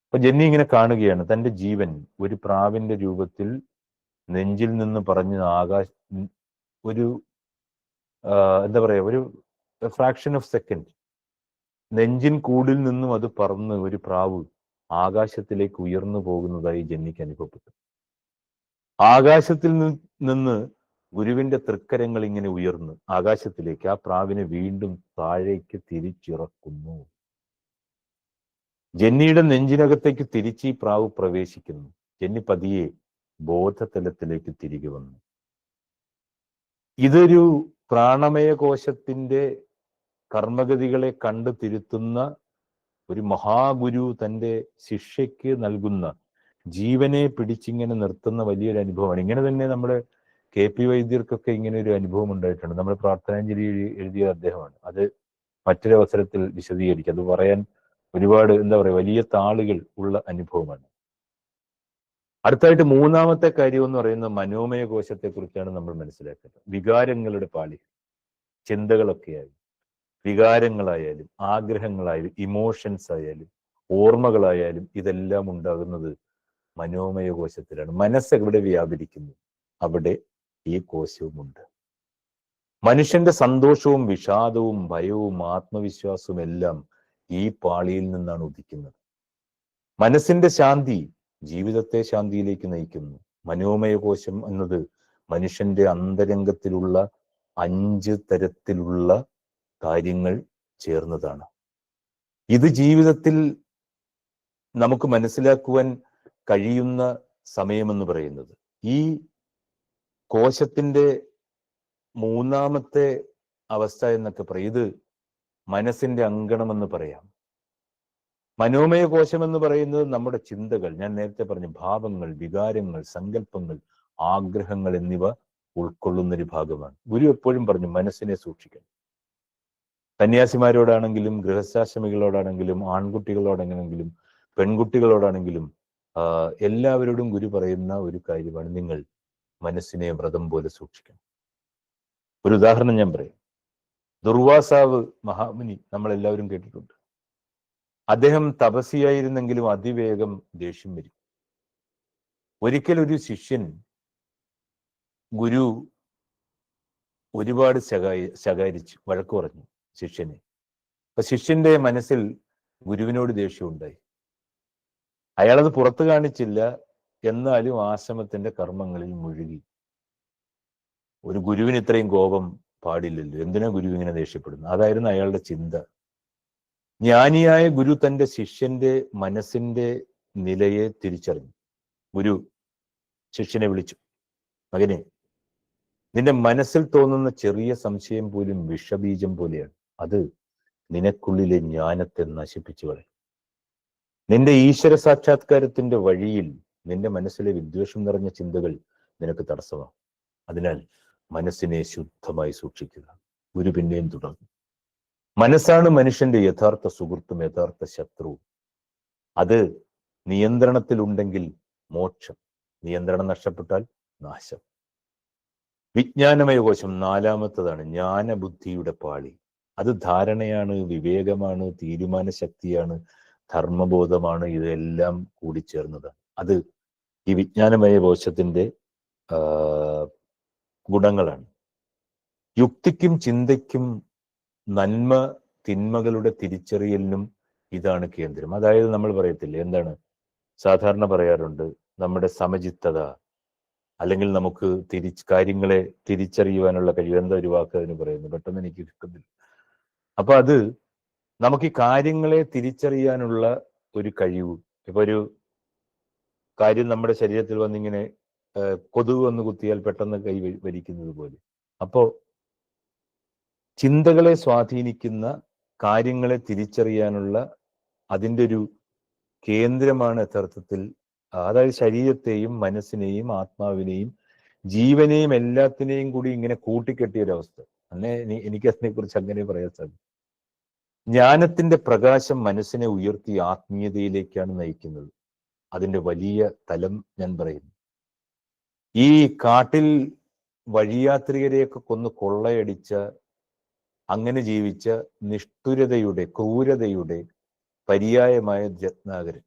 അപ്പൊ ജന്നി ഇങ്ങനെ കാണുകയാണ് തന്റെ ജീവൻ ഒരു പ്രാവിന്റെ രൂപത്തിൽ നെഞ്ചിൽ നിന്ന് പറഞ്ഞ് ഒരു എന്താ പറയാ, ഒരു ഫ്രാക്ഷൻ ഓഫ് സെക്കൻഡ് നെഞ്ചിൻ കൂടിൽ നിന്നും അത് പറന്ന് ഒരു പ്രാവ് ആകാശത്തിലേക്ക് ഉയർന്നു പോകുന്നതായി ജന്നിക്ക് അനുഭവപ്പെട്ടു. ആകാശത്തിൽ നിന്ന് ഗുരുവിന്റെ തൃക്കരങ്ങൾ ഇങ്ങനെ ഉയർന്ന് ആകാശത്തിലേക്ക് ആ പ്രാവിനെ വീണ്ടും താഴേക്ക് തിരിച്ചിറക്കുന്നു. ജന്നിയുടെ നെഞ്ചിനകത്തേക്ക് തിരിച്ച് ഈ പ്രാവ് പ്രവേശിക്കുന്നു. ജന്നി പതിയെ ബോധതലത്തിലേക്ക് തിരികെ വന്നു. ഇതൊരു പ്രാണമയ കോശത്തിന്റെ കർമ്മഗതികളെ കണ്ടു തിരുത്തുന്ന ഒരു മഹാഗുരു തന്റെ ശിഷ്യയ്ക്ക് നൽകുന്ന, ജീവനെ പിടിച്ചിങ്ങനെ നിർത്തുന്ന വലിയൊരു അനുഭവമാണ്. ഇങ്ങനെ തന്നെ നമ്മുടെ KP വൈദ്യർക്കൊക്കെ ഇങ്ങനെ ഒരു അനുഭവം ഉണ്ടായിട്ടുണ്ട്. നമ്മൾ പ്രാർത്ഥനാഞ്ജലി എഴുതിയ അദ്ദേഹമാണ്. അത് മറ്റൊരു അവസരത്തിൽ വിശദീകരിക്കും. അത് പറയാൻ ഒരുപാട് എന്താ പറയുക, വലിയ താളുകൾ ഉള്ള അനുഭവമാണ്. അടുത്തായിട്ട് മൂന്നാമത്തെ കാര്യം എന്ന് പറയുന്നത് മനോമയ കോശത്തെ കുറിച്ചാണ് നമ്മൾ മനസ്സിലാക്കേണ്ടത്. വികാരങ്ങളുടെ പാളി, ചിന്തകളൊക്കെയായി, വികാരങ്ങളായാലും ആഗ്രഹങ്ങളായാലും ഇമോഷൻസ് ആയാലും ഓർമ്മകളായാലും ഇതെല്ലാം ഉണ്ടാകുന്നത് മനോമയ കോശത്തിലാണ്. മനസ്സ് എവിടെ വ്യാപരിക്കുന്നു അവിടെ ഈ കോശവുമുണ്ട്. മനുഷ്യന്റെ സന്തോഷവും വിഷാദവും ഭയവും ആത്മവിശ്വാസവും എല്ലാം ഈ പാളിയിൽ നിന്നാണ് ഉദിക്കുന്നത്. മനസ്സിന്റെ ശാന്തി ജീവിതത്തെ ശാന്തിയിലേക്ക് നയിക്കുന്നു. മനോമയ കോശം എന്നത് മനുഷ്യന്റെ അന്തരംഗത്തിലുള്ള 5 തരത്തിലുള്ള കാര്യങ്ങൾ ചേർന്നതാണ്. ഇത് ജീവിതത്തിൽ നമുക്ക് മനസ്സിലാക്കുവാൻ കഴിയുന്ന സമയമെന്ന് പറയുന്നത് ഈ കോശത്തിന്റെ മൂന്നാമത്തെ അവസ്ഥ എന്നൊക്കെ പറയും. ഇത് മനസ്സിന്റെ അങ്കണമെന്ന് പറയാം. മനോമയ കോശം എന്ന് പറയുന്നത് നമ്മുടെ ചിന്തകൾ, ഞാൻ നേരത്തെ പറഞ്ഞു, ഭാവങ്ങൾ, വികാരങ്ങൾ, സങ്കല്പങ്ങൾ, ആഗ്രഹങ്ങൾ എന്നിവ ഉൾക്കൊള്ളുന്നൊരു ഭാഗമാണ്. ഗുരു എപ്പോഴും പറഞ്ഞു മനസ്സിനെ സൂക്ഷിക്കണം. സന്യാസിമാരോടാണെങ്കിലും ഗൃഹസ്ഥാശ്രമികളോടാണെങ്കിലും ആൺകുട്ടികളോടാണെങ്കിലും പെൺകുട്ടികളോടാണെങ്കിലും എല്ലാവരോടും ഗുരു പറയുന്ന ഒരു കാര്യമാണ്, നിങ്ങൾ മനസ്സിനെ വ്രതം പോലെ സൂക്ഷിക്കണം. ഒരു ഉദാഹരണം ഞാൻ പറയാം. ദുർവാസാവ് മഹാമുനി നമ്മളെല്ലാവരും കേട്ടിട്ടുണ്ട്. അദ്ദേഹം തപസ്വിയായിരുന്നെങ്കിലും അതിവേഗം ദേഷ്യം വരും. ഒരിക്കൽ ഒരു ശിഷ്യൻ ഗുരു ഒരുപാട് ശകാരിച്ചു, വഴക്കു പറഞ്ഞു ശിഷ്യനെ. അപ്പൊ ശിഷ്യന്റെ മനസ്സിൽ ഗുരുവിനോട് ദേഷ്യമുണ്ടായി. അയാളത് പുറത്തു കാണിച്ചില്ല, എന്നാലും ആശ്രമത്തിന്റെ കർമ്മങ്ങളിൽ മുഴുകി. ഒരു ഗുരുവിന് ഇത്രയും കോപം പാടില്ലല്ലോ, എന്തിനാ ഗുരു ഇങ്ങനെ ദേഷ്യപ്പെടുന്നത്? അതായിരുന്നു അയാളുടെ ചിന്ത. ജ്ഞാനിയായ ഗുരു തന്റെ ശിഷ്യന്റെ മനസ്സിന്റെ നിലയെ തിരിച്ചറിഞ്ഞു. ഗുരു ശിഷ്യനെ വിളിച്ചു, മകനെ, നിന്റെ മനസ്സിൽ തോന്നുന്ന ചെറിയ സംശയം പോലും വിഷബീജം പോലെയാണ്. അത് നിനക്കുള്ളിലെ ജ്ഞാനത്തെ നശിപ്പിച്ചു കളയും. നിന്റെ ഈശ്വര സാക്ഷാത്കാരത്തിന്റെ വഴിയിൽ നിന്റെ മനസ്സിലെ വിദ്വേഷം നിറഞ്ഞ ചിന്തകൾ നിനക്ക് തടസ്സമാകും. അതിനാൽ മനസ്സിനെ ശുദ്ധമായി സൂക്ഷിക്കുക. ഗുരു പിന്നെയും തുടർന്നു, മനസ്സാണ് മനുഷ്യന്റെ യഥാർത്ഥ സുഹൃത്തും യഥാർത്ഥ ശത്രുവും. അത് നിയന്ത്രണത്തിലുണ്ടെങ്കിൽ മോക്ഷം, നിയന്ത്രണം നഷ്ടപ്പെട്ടാൽ നാശം. വിജ്ഞാനമയ കോശം നാലാമത്തതാണ് ജ്ഞാനബുദ്ധിയുടെ പാളി. അത് ധാരണയാണ്, വിവേകമാണ്, തീരുമാന ശക്തിയാണ്, ധർമ്മബോധമാണ്. ഇതെല്ലാം കൂടിച്ചേർന്നതാണ്. അത് ഈ വിജ്ഞാനമയ കോശത്തിന്റെ ഗുണങ്ങളാണ്. യുക്തിക്കും ചിന്തയ്ക്കും നന്മ തിന്മകളുടെ തിരിച്ചറിയലിനും ഇതാണ് കേന്ദ്രം. അതായത് നമ്മൾ പറയത്തില്ലേ, എന്താണ് സാധാരണ പറയാറുണ്ട്, നമ്മുടെ സമചിത്തത, അല്ലെങ്കിൽ നമുക്ക് കാര്യങ്ങളെ തിരിച്ചറിയുവാനുള്ള കഴിവ്. എന്താ ഒരു വാക്ക് അതിന് പറയുന്നത്, പെട്ടെന്ന് എനിക്ക് കിട്ടുന്നില്ല. അപ്പൊ അത് നമുക്ക് ഈ കാര്യങ്ങളെ തിരിച്ചറിയാനുള്ള ഒരു കഴിവ്. ഇപ്പൊ ഒരു കാര്യം നമ്മുടെ ശരീരത്തിൽ വന്നിങ്ങനെ കൊതുക് വന്ന് കുത്തിയാൽ പെട്ടെന്ന് കൈ വലിക്കുന്നത് പോലെ. അപ്പോ ചിന്തകളെ സ്വാധീനിക്കുന്ന കാര്യങ്ങളെ തിരിച്ചറിയാനുള്ള അതിൻ്റെ ഒരു കേന്ദ്രമാണ് യഥാർത്ഥത്തിൽ, അതായത് ശരീരത്തെയും മനസ്സിനെയും ആത്മാവിനെയും ജീവനെയും എല്ലാത്തിനെയും കൂടി ഇങ്ങനെ കൂട്ടിക്കെട്ടിയ ഒരവസ്ഥ. എനിക്ക് അതിനെ കുറിച്ച് അങ്ങനെ പറയാൻ സാധിക്കും. ജ്ഞാനത്തിന്റെ പ്രകാശം മനസ്സിനെ ഉയർത്തി ആത്മീയതയിലേക്കാണ് നയിക്കുന്നത്. അതിന്റെ വലിയ തലം ഞാൻ പറയുന്നു. ഈ കാട്ടിൽ വഴിയാത്രികരെയൊക്കെ കൊന്ന് കൊള്ളയടിച്ച, അങ്ങനെ ജീവിച്ച നിഷ്ഠുരതയുടെ, ക്രൂരതയുടെ പര്യായമായ രത്നാകരൻ.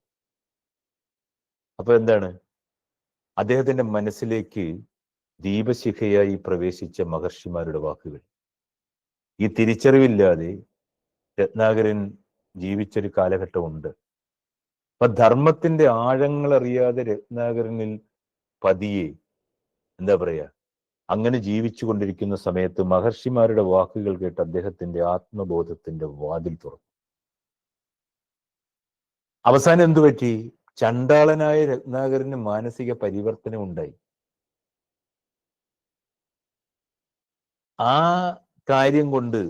അപ്പൊ എന്താണ് അദ്ദേഹത്തിന്റെ മനസ്സിലേക്ക് ദീപശിഖയായി പ്രവേശിച്ച മഹർഷിമാരുടെ വാക്കുകൾ. ഈ തിരിച്ചറിവില്ലാതെ രത്നാകരൻ ജീവിച്ചൊരു കാലഘട്ടമുണ്ട്. അപ്പൊ ധർമ്മത്തിന്റെ ആഴങ്ങൾ അറിയാതെ രത്നാകരനിൽ പതിയെ എന്താ പറയാ, അങ്ങനെ ജീവിച്ചു കൊണ്ടിരിക്കുന്ന സമയത്ത് മഹർഷിമാരുടെ വാക്കുകൾ കേട്ട് അദ്ദേഹത്തിന്റെ ആത്മബോധത്തിന്റെ വാതിൽ തുറന്നു. അവസാനം എന്തു പറ്റി? ചണ്ടാളനായ രത്നാകരന് മാനസിക പരിവർത്തനം ഉണ്ടായി. ആ കാര്യം കൊണ്ട്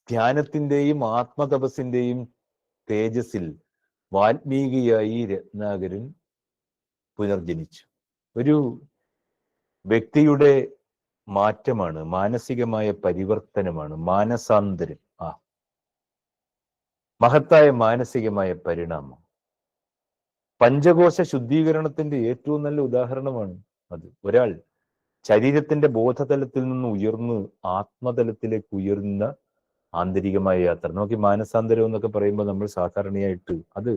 ധ്യാനത്തിന്റെയും ആത്മതപസ്സിന്റെയും തേജസ്സിൽ വാൽമീകിയായി രത്നാകരൻ പുനർജനിച്ചു. ഒരു വ്യക്തിയുടെ മാറ്റമാണ്, മാനസികമായ പരിവർത്തനമാണ്, മാനസാന്തരം. മഹത്തായ മാനസികമായ പരിണാമം. പഞ്ചകോശ ശുദ്ധീകരണത്തിന്റെ ഏറ്റവും നല്ല ഉദാഹരണമാണ് അത്. ഒരാൾ ശരീരത്തിന്റെ ബോധതലത്തിൽ നിന്ന് ഉയർന്ന് ആത്മതലത്തിലേക്ക് ഉയർന്ന ആന്തരികമായ യാത്ര. നമുക്ക് മാനസാന്തരം എന്നൊക്കെ പറയുമ്പോൾ നമ്മൾ സാധാരണയായിട്ട് അത്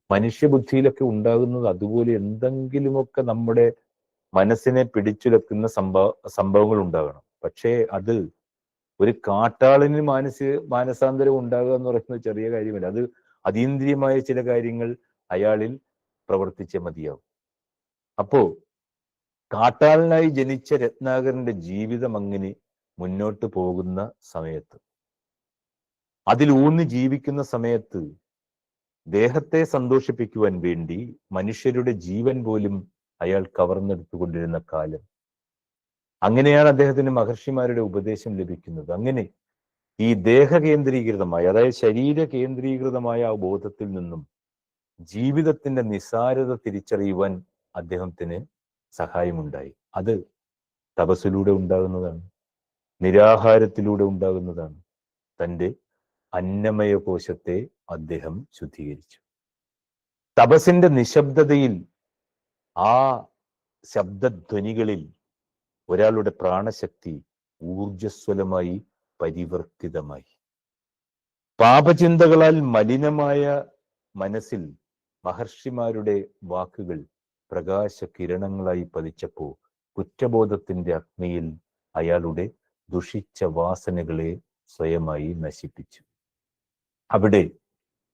മനുഷ്യബുദ്ധിയിലൊക്കെ ഉണ്ടാകുന്നത് അതുപോലെ എന്തെങ്കിലുമൊക്കെ നമ്മുടെ മനസ്സിനെ പിടിച്ചുലക്കുന്ന സംഭവങ്ങൾ ഉണ്ടാകണം. പക്ഷേ അത് ഒരു കാട്ടാളിന് മാനസാന്തരം ഉണ്ടാകുക എന്ന് പറയുന്നത് ചെറിയ കാര്യമല്ല. അത് അതീന്ദ്രിയമായ ചില കാര്യങ്ങൾ അയാളിൽ പ്രവർത്തിച്ചേ മതിയാവും. അപ്പോ കാട്ടാളനായി ജനിച്ച രത്നാകരന്റെ ജീവിതം അങ്ങനെ മുന്നോട്ട് പോകുന്ന സമയത്ത്, അതിലൂന്നി ജീവിക്കുന്ന സമയത്ത്, ദേഹത്തെ സന്തോഷിപ്പിക്കുവാൻ വേണ്ടി മനുഷ്യരുടെ ജീവൻ പോലും അയാൾ കവർന്നെടുത്തുകൊണ്ടിരുന്ന കാലം. അങ്ങനെയാണ് അദ്ദേഹത്തിന് മഹർഷിമാരുടെ ഉപദേശം ലഭിക്കുന്നത്. അങ്ങനെ ഈ ദേഹകേന്ദ്രീകൃതമായ, അതായത് ശരീര കേന്ദ്രീകൃതമായ ആ ബോധത്തിൽ നിന്നും ജീവിതത്തിന്റെ നിസാരത തിരിച്ചറിയുവാൻ അദ്ദേഹത്തിന് സഹായമുണ്ടായി. അത് തപസ്സിലൂടെ ഉണ്ടാകുന്നതാണ്, നിരാഹാരത്തിലൂടെ ഉണ്ടാകുന്നതാണ്. തൻ്റെ അന്നമയ കോശത്തെ അദ്ദേഹം ശുദ്ധീകരിച്ചു. തപസ്സിന്റെ നിശബ്ദതയിൽ, ആ ശബ്ദധ്വനികളിൽ ഒരാളുടെ പ്രാണശക്തി ഊർജസ്വലമായി പരിവർത്തിതമായി. പാപചിന്തകളാൽ മലിനമായ മനസ്സിൽ മഹർഷിമാരുടെ വാക്കുകൾ പ്രകാശ കിരണങ്ങളായി പതിച്ചപ്പോൾ കുറ്റബോധത്തിന്റെ അഗ്നിയിൽ അയാളുടെ ദുഷിച്ച വാസനകളെ സ്വയമായി നശിപ്പിച്ചു. അവിടെ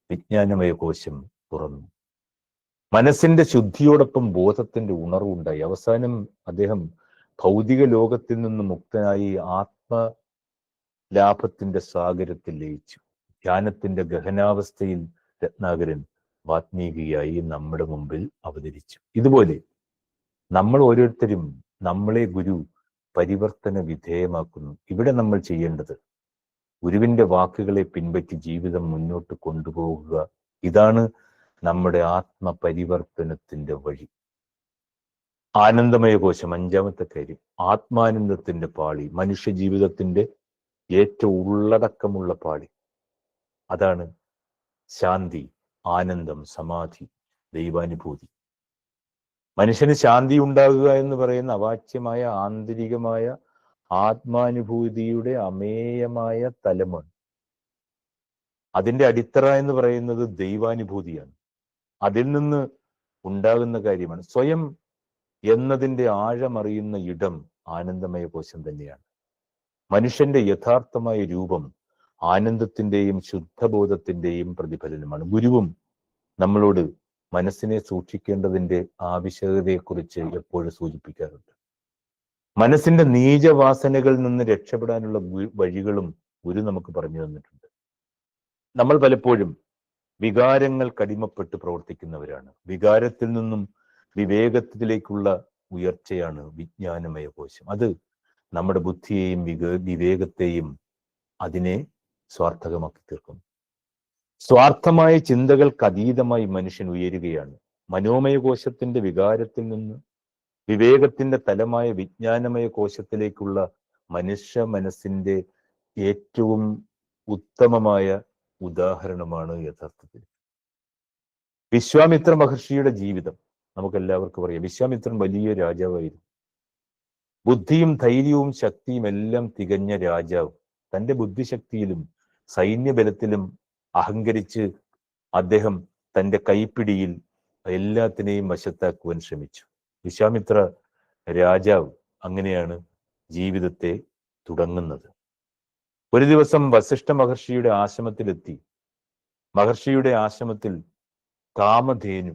വിജ്ഞാനമയ കോശം തുറന്നു. മനസ്സിന്റെ ശുദ്ധിയോടൊപ്പം ബോധത്തിന്റെ ഉണർവുണ്ടായി. അവസാനം അദ്ദേഹം ഭൗതിക ലോകത്തിൽ നിന്ന് മുക്തനായി ആത്മലാഭത്തിന്റെ സാഗരത്തിൽ ലയിച്ചു. ധ്യാനത്തിന്റെ ഗഹനാവസ്ഥയിൽ രത്നാകരൻ വാത്മീകിയായി നമ്മുടെ മുമ്പിൽ അവതരിച്ചു. ഇതുപോലെ നമ്മൾ ഓരോരുത്തരും നമ്മളെ ഗുരു പരിവർത്തന വിധേയമാക്കുന്നു. ഇവിടെ നമ്മൾ ചെയ്യേണ്ടത് ഗുരുവിന്റെ വാക്കുകളെ പിൻപറ്റി ജീവിതം മുന്നോട്ട് കൊണ്ടുപോകുക. ഇതാണ് നമ്മുടെ ആത്മപരിവർത്തനത്തിന്റെ വഴി. ആനന്ദമയ കോശം, അഞ്ചാമത്തെ കാര്യം, ആത്മാനന്ദത്തിന്റെ പാളി, മനുഷ്യ ജീവിതത്തിന്റെ ഏറ്റവും ഉള്ളടക്കമുള്ള പാളി. അതാണ് ശാന്തി, ആനന്ദം, സമാധി, ദൈവാനുഭൂതി. മനുഷ്യന് ശാന്തി ഉണ്ടാകുക എന്ന് പറയുന്ന അവാച്യമായ ആന്തരികമായ ആത്മാനുഭൂതിയുടെ അമേയമായ തലമാണ്. അതിന്റെ അടിത്തറ എന്ന് പറയുന്നത് ദൈവാനുഭൂതിയാണ്. അതിൽ നിന്ന് ഉണ്ടാകുന്ന കാര്യമാണ്. സ്വയം എന്നതിന്റെ ആഴമറിയുന്ന ഇടം ആനന്ദമയ കോശം തന്നെയാണ്. മനുഷ്യന്റെ യഥാർത്ഥമായ രൂപം ആനന്ദത്തിന്റെയും ശുദ്ധബോധത്തിന്റെയും പ്രതിഫലനമാണ്. ഗുരുവും നമ്മളോട് മനസ്സിനെ സൂക്ഷിക്കേണ്ടതിന്റെ ആവശ്യകതയെക്കുറിച്ച് എപ്പോഴും സൂചിപ്പിക്കാറുണ്ട്. മനസ്സിന്റെ നീചവാസനകളിൽ നിന്ന് രക്ഷപ്പെടാനുള്ള വഴികളും ഗുരു നമുക്ക് പറഞ്ഞു തന്നിട്ടുണ്ട്. നമ്മൾ പലപ്പോഴും വികാരങ്ങൾക്കടിമപ്പെട്ട് പ്രവർത്തിക്കുന്നവരാണ്. വികാരത്തിൽ നിന്നും വിവേകത്തിലേക്കുള്ള ഉയർച്ചയാണ് വിജ്ഞാനമയ കോശം. അത് നമ്മുടെ ബുദ്ധിയെയും വിവേകത്തെയും അതിനെ സ്വാർത്ഥകമാക്കി തീർക്കുന്നു. സ്വാർത്ഥമായ ചിന്തകൾക്ക് അതീതമായി മനുഷ്യൻ ഉയരുകയാണ്. മനോമയ കോശത്തിന്റെ വികാരത്തിൽ നിന്ന് വിവേകത്തിന്റെ തലമായ വിജ്ഞാനമയ കോശത്തിലേക്കുള്ള മനുഷ്യ മനസ്സിന്റെ ഏറ്റവും ഉത്തമമായ ഉദാഹരണമാണ് യഥാർത്ഥത്തിൽ വിശ്വാമിത്ര മഹർഷിയുടെ ജീവിതം. നമുക്കെല്ലാവർക്കും അറിയാം, വിശ്വാമിത്രൻ വലിയ രാജാവായിരുന്നു. ബുദ്ധിയും ധൈര്യവും ശക്തിയും എല്ലാം തികഞ്ഞ രാജാവ്. തന്റെ ബുദ്ധിശക്തിയിലും സൈന്യബലത്തിലും അഹങ്കരിച്ച് അദ്ദേഹം തന്റെ കൈപ്പിടിയിൽ എല്ലാത്തിനെയും വശത്താക്കുവാൻ ശ്രമിച്ചു. വിശ്വാമിത്ര രാജാവ് അങ്ങനെയാണ് ജീവിതത്തെ തുടങ്ങുന്നത്. ഒരു ദിവസം വസിഷ്ഠ മഹർഷിയുടെ ആശ്രമത്തിലെത്തി. മഹർഷിയുടെ ആശ്രമത്തിൽ കാമധേനു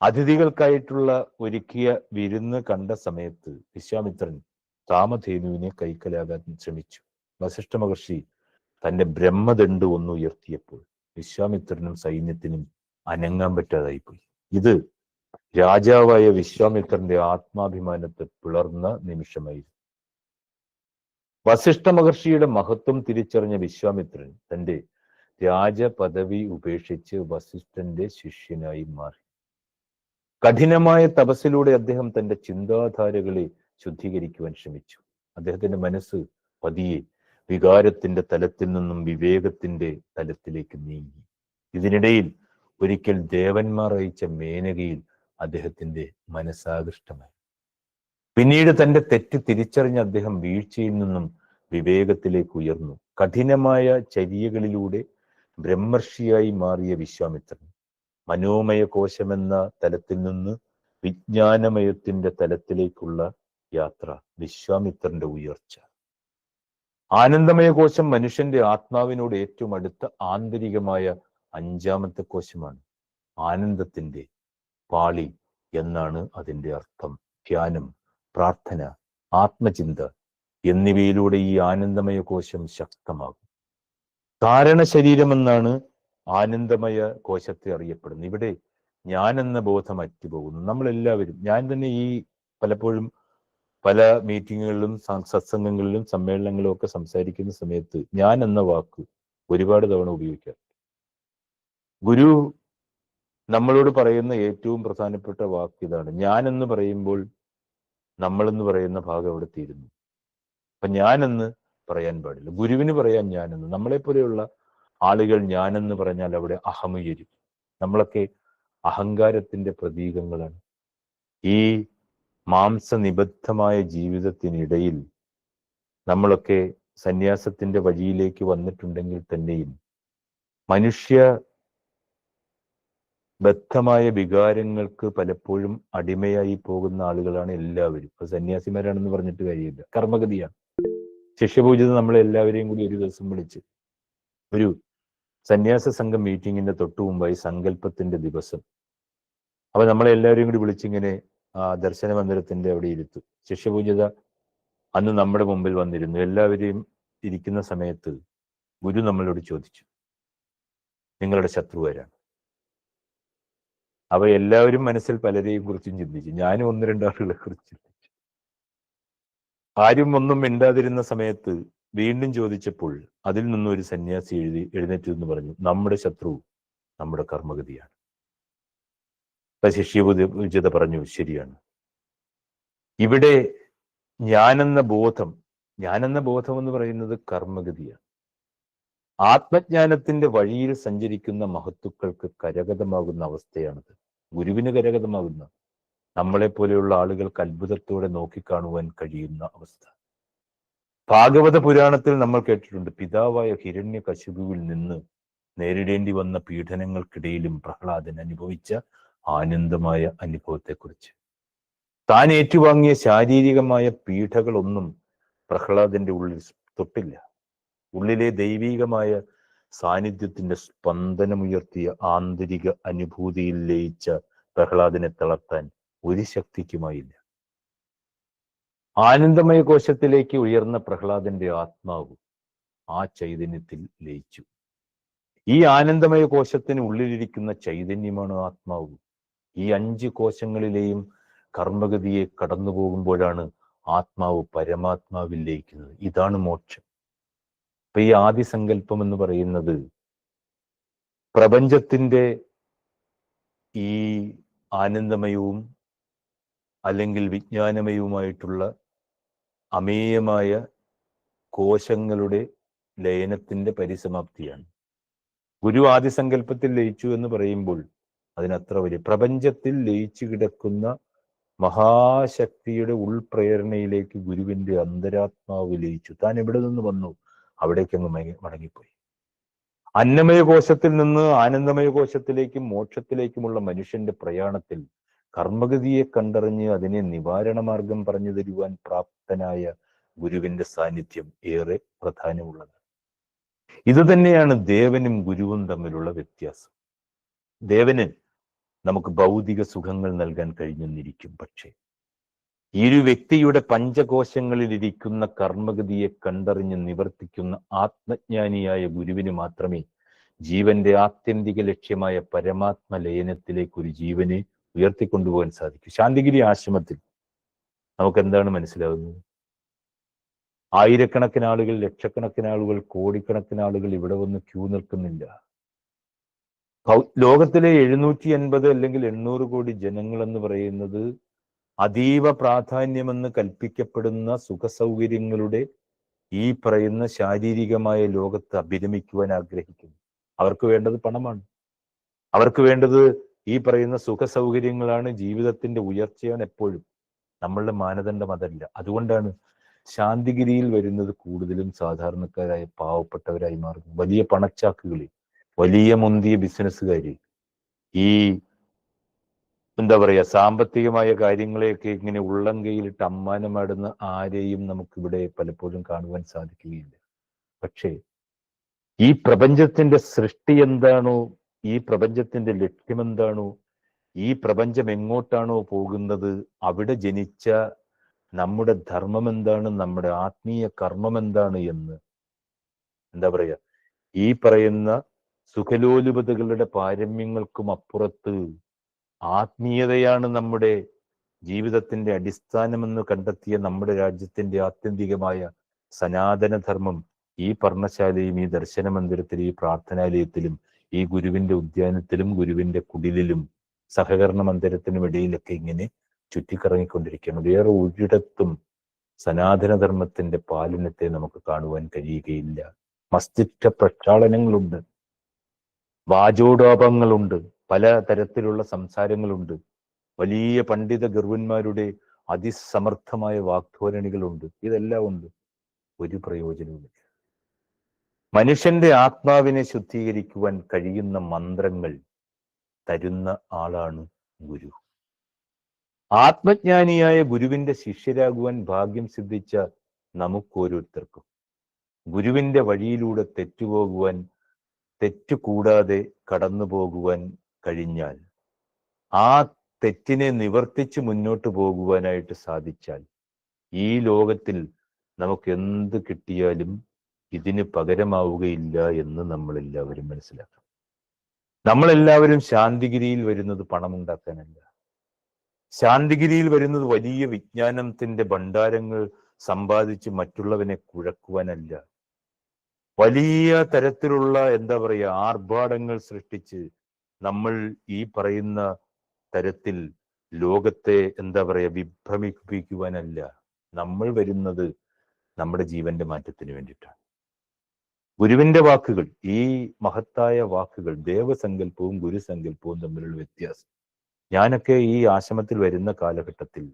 അതിഥികൾക്കായിട്ടുള്ള ഒരുക്കിയ വിരുന്ന് കണ്ട സമയത്ത് വിശ്വാമിത്രൻ കാമധേനുവിനെ കൈക്കലാകാൻ ശ്രമിച്ചു. വസിഷ്ഠ മഹർഷി തന്റെ ബ്രഹ്മദണ്ഡ് ഒന്ന് ഉയർത്തിയപ്പോൾ വിശ്വാമിത്രനും സൈന്യത്തിനും അനങ്ങാൻ പറ്റാതായിപ്പോയി. ഇത് രാജാവായ വിശ്വാമിത്രന്റെ ആത്മാഭിമാനത്തെ പിളർന്ന നിമിഷമായിരുന്നു. വസിഷ്ഠ മഹർഷിയുടെ മഹത്വം തിരിച്ചറിഞ്ഞ വിശ്വാമിത്രൻ തന്റെ രാജപദവി ഉപേക്ഷിച്ച് വസിഷ്ഠന്റെ ശിഷ്യനായി മാറി. കഠിനമായ തപസ്സിലൂടെ അദ്ദേഹം തന്റെ ചിന്താധാരകളെ ശുദ്ധീകരിക്കുവാൻ ശ്രമിച്ചു. അദ്ദേഹത്തിന്റെ മനസ്സ് പതിയെ വികാരത്തിന്റെ തലത്തിൽ നിന്നും വിവേകത്തിന്റെ തലത്തിലേക്ക് നീങ്ങി. ഇതിനിടയിൽ ഒരിക്കൽ ദേവന്മാർ അയച്ച മേനകയിൽ അദ്ദേഹത്തിന്റെ മനസ്സാകൃഷ്ടമായി. പിന്നീട് തന്റെ തെറ്റ് തിരിച്ചറിഞ്ഞ അദ്ദേഹം വീഴ്ചയിൽ നിന്നും വിവേകത്തിലേക്ക് ഉയർന്നു. കഠിനമായ ചര്യകളിലൂടെ ബ്രഹ്മർഷിയായി മാറിയ വിശ്വാമിത്രൻ മനോമയ കോശമെന്ന തലത്തിൽ നിന്ന് വിജ്ഞാനമയത്തിന്റെ തലത്തിലേക്കുള്ള യാത്ര, വിശ്വാമിത്രന്റെ ഉയർച്ച. ആനന്ദമയ കോശം മനുഷ്യന്റെ ആത്മാവിനോട് ഏറ്റവും അടുത്ത ആന്തരികമായ അഞ്ചാമത്തെ കോശമാണ്. ആനന്ദത്തിന്റെ പാളി എന്നാണ് അതിന്റെ അർത്ഥം. ധ്യാനം, പ്രാർത്ഥന, ആത്മചിന്ത എന്നിവയിലൂടെ ഈ ആനന്ദമയ കോശം ശക്തമാകും. കാരണശരീരമെന്നാണ് ആനന്ദമയ കോശത്തെ അറിയപ്പെടുന്നത്. ഇവിടെ ഞാൻ എന്ന ബോധം അറ്റുപോകുന്നു. നമ്മളെല്ലാവരും, ഞാൻ തന്നെ ഈ പലപ്പോഴും പല മീറ്റിങ്ങുകളിലും സത്സംഗങ്ങളിലും സമ്മേളനങ്ങളിലും ഒക്കെ സംസാരിക്കുന്ന സമയത്ത് ഞാൻ എന്ന വാക്ക് ഒരുപാട് തവണ ഉപയോഗിക്കാം. ഗുരു നമ്മളോട് പറയുന്ന ഏറ്റവും പ്രധാനപ്പെട്ട വാക്ക് ഇതാണ്. ഞാൻ എന്ന് പറയുമ്പോൾ നമ്മളെന്ന് പറയുന്ന ഭാഗം അവിടെ തീരുന്നു. അപ്പൊ ഞാനെന്ന് പറയാൻ പാടില്ല. ഗുരുവിന് പറയാൻ ഞാനെന്ന്. നമ്മളെപ്പോലെയുള്ള ആളുകൾ ഞാനെന്ന് പറഞ്ഞാൽ അവിടെ അഹമുയരും. നമ്മളൊക്കെ അഹങ്കാരത്തിന്റെ പ്രതീകങ്ങളാണ്. ഈ മാംസനിബദ്ധമായ ജീവിതത്തിനിടയിൽ നമ്മളൊക്കെ സന്യാസത്തിന്റെ വഴിയിലേക്ക് വന്നിട്ടുണ്ടെങ്കിൽ തന്നെയും മനുഷ്യ ബദ്ധമായ വികാരങ്ങൾക്ക് പലപ്പോഴും അടിമയായി പോകുന്ന ആളുകളാണ് എല്ലാവരും. ഇപ്പൊ സന്യാസിമാരാണെന്ന് പറഞ്ഞിട്ട് കാര്യമില്ല, കർമ്മഗതിയാണ്. ശിഷ്യപൂജിത നമ്മളെ എല്ലാവരെയും കൂടി ഒരു ദിവസം വിളിച്ച് ഒരു സന്യാസ സംഘം മീറ്റിങ്ങിന്റെ തൊട്ടു മുമ്പായി സങ്കല്പത്തിന്റെ ദിവസം. അപ്പൊ നമ്മളെ എല്ലാവരെയും കൂടി വിളിച്ചിങ്ങനെ ദർശന മന്ദിരത്തിന്റെ അവിടെ ഇരുത്തു. ശിഷ്യപൂജിത അന്ന് നമ്മുടെ മുമ്പിൽ വന്നിരുന്നു. എല്ലാവരെയും ഇരിക്കുന്ന സമയത്ത് ഗുരു നമ്മളോട് ചോദിച്ചു, നിങ്ങളുടെ ശത്രു ആരാണ്? അവ എല്ലാവരും മനസ്സിൽ പലരെയും കുറിച്ചും ചിന്തിച്ചു. ഞാനും ഒന്ന് രണ്ടാളുകളെ കുറിച്ച് ചിന്തിച്ചു. ആരും ഒന്നും മിണ്ടാതിരുന്ന സമയത്ത് വീണ്ടും ചോദിച്ചപ്പോൾ അതിൽ നിന്നും ഒരു സന്യാസി എഴുന്നേറ്റ് എന്ന് പറഞ്ഞു, നമ്മുടെ ശത്രു നമ്മുടെ കർമ്മഗതിയാണ്. ശിഷ്യപൂജിത പറഞ്ഞു, ശരിയാണ്. ഇവിടെ ഞാനെന്ന ബോധം എന്ന് പറയുന്നത് കർമ്മഗതിയാണ്. ആത്മജ്ഞാനത്തിന്റെ വഴിയിൽ സഞ്ചരിക്കുന്ന മഹത്തുക്കൾക്ക് കരഗതമാകുന്ന അവസ്ഥയാണത്. ഗുരുവിന് കരഗതമാകുന്ന, നമ്മളെ പോലെയുള്ള ആളുകൾക്ക് അത്ഭുതത്തോടെ നോക്കിക്കാണുവാൻ കഴിയുന്ന അവസ്ഥ. ഭാഗവത പുരാണത്തിൽ നമ്മൾ കേട്ടിട്ടുണ്ട്, പിതാവായ ഹിരണ്യകശിപുവിൽ നിന്ന് നേരിടേണ്ടി വന്ന പീഡനങ്ങൾക്കിടയിലും പ്രഹ്ലാദൻ അനുഭവിച്ച ആനന്ദമായ അനുഭവത്തെക്കുറിച്ച്. താൻ ഏറ്റുവാങ്ങിയ ശാരീരികമായ പീഡകളൊന്നും പ്രഹ്ലാദന്റെ ഉള്ളിൽ തൊട്ടില്ല. ഉള്ളിലെ ദൈവീകമായ സാന്നിധ്യത്തിന്റെ സ്പന്ദനമുയർത്തിയ ആന്തരിക അനുഭൂതിയിൽ ലയിച്ച പ്രഹ്ലാദനെ തളർത്താൻ ഒരു ശക്തിക്കുമായില്ല. ആനന്ദമയ കോശത്തിലേക്ക് ഉയർന്ന പ്രഹ്ലാദന്റെ ആത്മാവ് ആ ചൈതന്യത്തിൽ ലയിച്ചു. ഈ ആനന്ദമയ കോശത്തിന് ഉള്ളിലിരിക്കുന്ന ചൈതന്യമാണ് ആത്മാവ്. ഈ 5 കോശങ്ങളിലെയും കർമ്മഗതിയെ കടന്നു പോകുമ്പോഴാണ് ആത്മാവ് പരമാത്മാവിൽ ലയിക്കുന്നത്. ഇതാണ് മോക്ഷം. അപ്പൊ ഈ ആദിസങ്കല്പം എന്ന് പറയുന്നത് പ്രപഞ്ചത്തിന്റെ ഈ ആനന്ദമയവും അല്ലെങ്കിൽ വിജ്ഞാനമയവുമായിട്ടുള്ള അമേയമായ കോശങ്ങളുടെ ലയനത്തിന്റെ പരിസമാപ്തിയാണ്. ഗുരു ആദിസങ്കല്പത്തിൽ ലയിച്ചു എന്ന് പറയുമ്പോൾ അതിനത്ര വലിയ പ്രപഞ്ചത്തിൽ ലയിച്ചു കിടക്കുന്ന മഹാശക്തിയുടെ ഉൾപ്രേരണയിലേക്ക് ഗുരുവിന്റെ അന്തരാത്മാവ് ലയിച്ചു. താൻ എവിടെ നിന്ന് വന്നു അവിടേക്ക് അങ്ങ് മടങ്ങിപ്പോയി. അന്നമയ കോശത്തിൽ നിന്ന് ആനന്ദമയ കോശത്തിലേക്കും മോക്ഷത്തിലേക്കുമുള്ള മനുഷ്യന്റെ പ്രയാണത്തിൽ കർമ്മഗതിയെ കണ്ടറിഞ്ഞ് അതിനെ നിവാരണ മാർഗം പറഞ്ഞു തരുവാൻ പ്രാപ്തനായ ഗുരുവിന്റെ സാന്നിധ്യം ഏറെ പ്രധാനമുള്ളത്. ഇത് തന്നെയാണ് ദേവനും ഗുരുവും തമ്മിലുള്ള വ്യത്യാസം. ദേവന് നമുക്ക് ഭൗതിക സുഖങ്ങൾ നൽകാൻ കഴിഞ്ഞെന്നിരിക്കും. പക്ഷേ ഈ ഒരു വ്യക്തിയുടെ പഞ്ചകോശങ്ങളിൽ ഇരിക്കുന്ന കർമ്മഗതിയെ കണ്ടറിഞ്ഞ് നിവർത്തിക്കുന്ന ആത്മജ്ഞാനിയായ ഗുരുവിന് മാത്രമേ ജീവന്റെ ആത്യന്തിക ലക്ഷ്യമായ പരമാത്മലയനത്തിലേക്ക് ഒരു ജീവനെ ഉയർത്തിക്കൊണ്ടുപോകാൻ സാധിക്കൂ. ശാന്തിഗിരി ആശ്രമത്തിൽ നമുക്ക് എന്താണ് മനസ്സിലാകുന്നത്? ആയിരക്കണക്കിന് ആളുകൾ, ലക്ഷക്കണക്കിന് ആളുകൾ, കോടിക്കണക്കിന് ആളുകൾ ഇവിടെ വന്ന് ക്യൂ നിൽക്കുന്നില്ല. ലോകത്തിലെ 780 അല്ലെങ്കിൽ 800 കോടി ജനങ്ങൾ എന്ന് പറയുന്നത് അതീവ പ്രാധാന്യമെന്ന് കൽപ്പിക്കപ്പെടുന്ന സുഖസൗകര്യങ്ങളുടെ ഈ പറയുന്ന ശാരീരികമായ ലോകത്ത് അഭിരമിക്കുവാൻ ആഗ്രഹിക്കുന്നു. അവർക്ക് വേണ്ടത് പണമാണ്. അവർക്ക് വേണ്ടത് ഈ പറയുന്ന സുഖസൗകര്യങ്ങളാണ്, ജീവിതത്തിന്റെ ഉയർച്ചയാണ് എപ്പോഴും. നമ്മളുടെ മാനദണ്ഡം അതല്ല. അതുകൊണ്ടാണ് ശാന്തിഗിരിയിൽ വരുന്നത് കൂടുതലും സാധാരണക്കാരായ പാവപ്പെട്ടവരായി മാറുന്നു. വലിയ പണച്ചാക്കുകളിൽ വലിയ മുന്തിയ ബിസിനസ്സുകാര്, ഈ എന്താ പറയാ, സാമ്പത്തികമായ കാര്യങ്ങളെയൊക്കെ ഇങ്ങനെ ഉള്ളം കൈയിലിട്ട് അമ്മാനമാടുന്ന ആരെയും നമുക്കിവിടെ പലപ്പോഴും കാണുവാൻ സാധിക്കുകയില്ല. പക്ഷേ ഈ പ്രപഞ്ചത്തിന്റെ സൃഷ്ടി എന്താണോ, ഈ പ്രപഞ്ചത്തിന്റെ ലക്ഷ്യമെന്താണോ, ഈ പ്രപഞ്ചം എങ്ങോട്ടാണോ പോകുന്നത്, അവിടെ ജനിച്ച നമ്മുടെ ധർമ്മം എന്താണ്, നമ്മുടെ ആത്മീയ കർമ്മം എന്താണ് എന്ന് എന്താ പറയാ, ഈ പറയുന്ന സുഖലോലുപതകളുടെ പാരമ്യങ്ങൾക്കും അപ്പുറത്ത് ആത്മീയതയാണ് നമ്മുടെ ജീവിതത്തിന്റെ അടിസ്ഥാനമെന്ന് കണ്ടെത്തിയ നമ്മുടെ രാജ്യത്തിന്റെ ആത്യന്തികമായ സനാതനധർമ്മം ഈ പർണശാലയും ഈ ദർശന മന്ദിരത്തിലും ഈ പ്രാർത്ഥനാലയത്തിലും ഈ ഗുരുവിന്റെ ഉദ്യാനത്തിലും ഗുരുവിന്റെ കുടിലിലും സഹകരണ മന്ദിരത്തിനും ഇടയിലൊക്കെ ഇങ്ങനെ ചുറ്റിക്കറങ്ങിക്കൊണ്ടിരിക്കുകയാണ്. വേറെ ഒരിടത്തും സനാതനധർമ്മത്തിന്റെ പാലനത്തെ നമുക്ക് കാണുവാൻ കഴിയുകയില്ല. മസ്തിഷ്ക പ്രക്ഷാളനങ്ങളുണ്ട്, വാചോടോപങ്ങളുണ്ട്, പല തരത്തിലുള്ള സംസാരങ്ങളുണ്ട്, വലിയ പണ്ഡിത ഗർവന്മാരുടെ അതിസമർത്ഥമായ വാഗ്ധോരണികളുണ്ട്. ഇതെല്ലാം ഉണ്ട്, ഒരു പ്രയോജനവുമില്ല. മനുഷ്യന്റെ ആത്മാവിനെ ശുദ്ധീകരിക്കുവാൻ കഴിയുന്ന മന്ത്രങ്ങൾ തരുന്ന ആളാണ് ഗുരു. ആത്മജ്ഞാനിയായ ഗുരുവിന്റെ ശിഷ്യരാകുവാൻ ഭാഗ്യം സിദ്ധിച്ച നമുക്കോരോരുത്തർക്കും ഗുരുവിന്റെ വഴിയിലൂടെ തെറ്റുകൂടാതെ കടന്നു പോകുവാൻ കഴിഞ്ഞാൽ, ആ തെറ്റിനെ നിവർത്തിച്ച് മുന്നോട്ട് പോകുവാനായിട്ട് സാധിച്ചാൽ, ഈ ലോകത്തിൽ നമുക്ക് എന്ത് കിട്ടിയാലും ഇതിന് പകരമാവുകയില്ല എന്ന് നമ്മളെല്ലാവരും മനസ്സിലാക്കണം. നമ്മളെല്ലാവരും ശാന്തിഗിരിയിൽ വരുന്നത് പണമുണ്ടാക്കാനല്ല. ശാന്തിഗിരിയിൽ വരുന്നത് വലിയ വിജ്ഞാനത്തിന്റെ ഭണ്ഡാരങ്ങൾ സമ്പാദിച്ച് മറ്റുള്ളവനെ കുഴക്കുവാനല്ല. വലിയ തരത്തിലുള്ള എന്താ പറയുക ആർഭാടങ്ങൾ സൃഷ്ടിച്ച് നമ്മൾ ഈ പറയുന്ന തരത്തിൽ ലോകത്തെ എന്താ പറയുക വിഭ്രമിപ്പിക്കുവാനല്ല. നമ്മൾ വരുന്നത് നമ്മുടെ ജീവന്റെ മാറ്റത്തിന് വേണ്ടിയിട്ടാണ്. ഗുരുവിന്റെ വാക്കുകൾ, ഈ മഹത്തായ വാക്കുകൾ, ദേവസങ്കല്പവും ഗുരുസങ്കല്പവും തമ്മിലുള്ള വ്യത്യാസം. ഞാനൊക്കെ ഈ ആശ്രമത്തിൽ വരുന്ന കാലഘട്ടത്തിൽ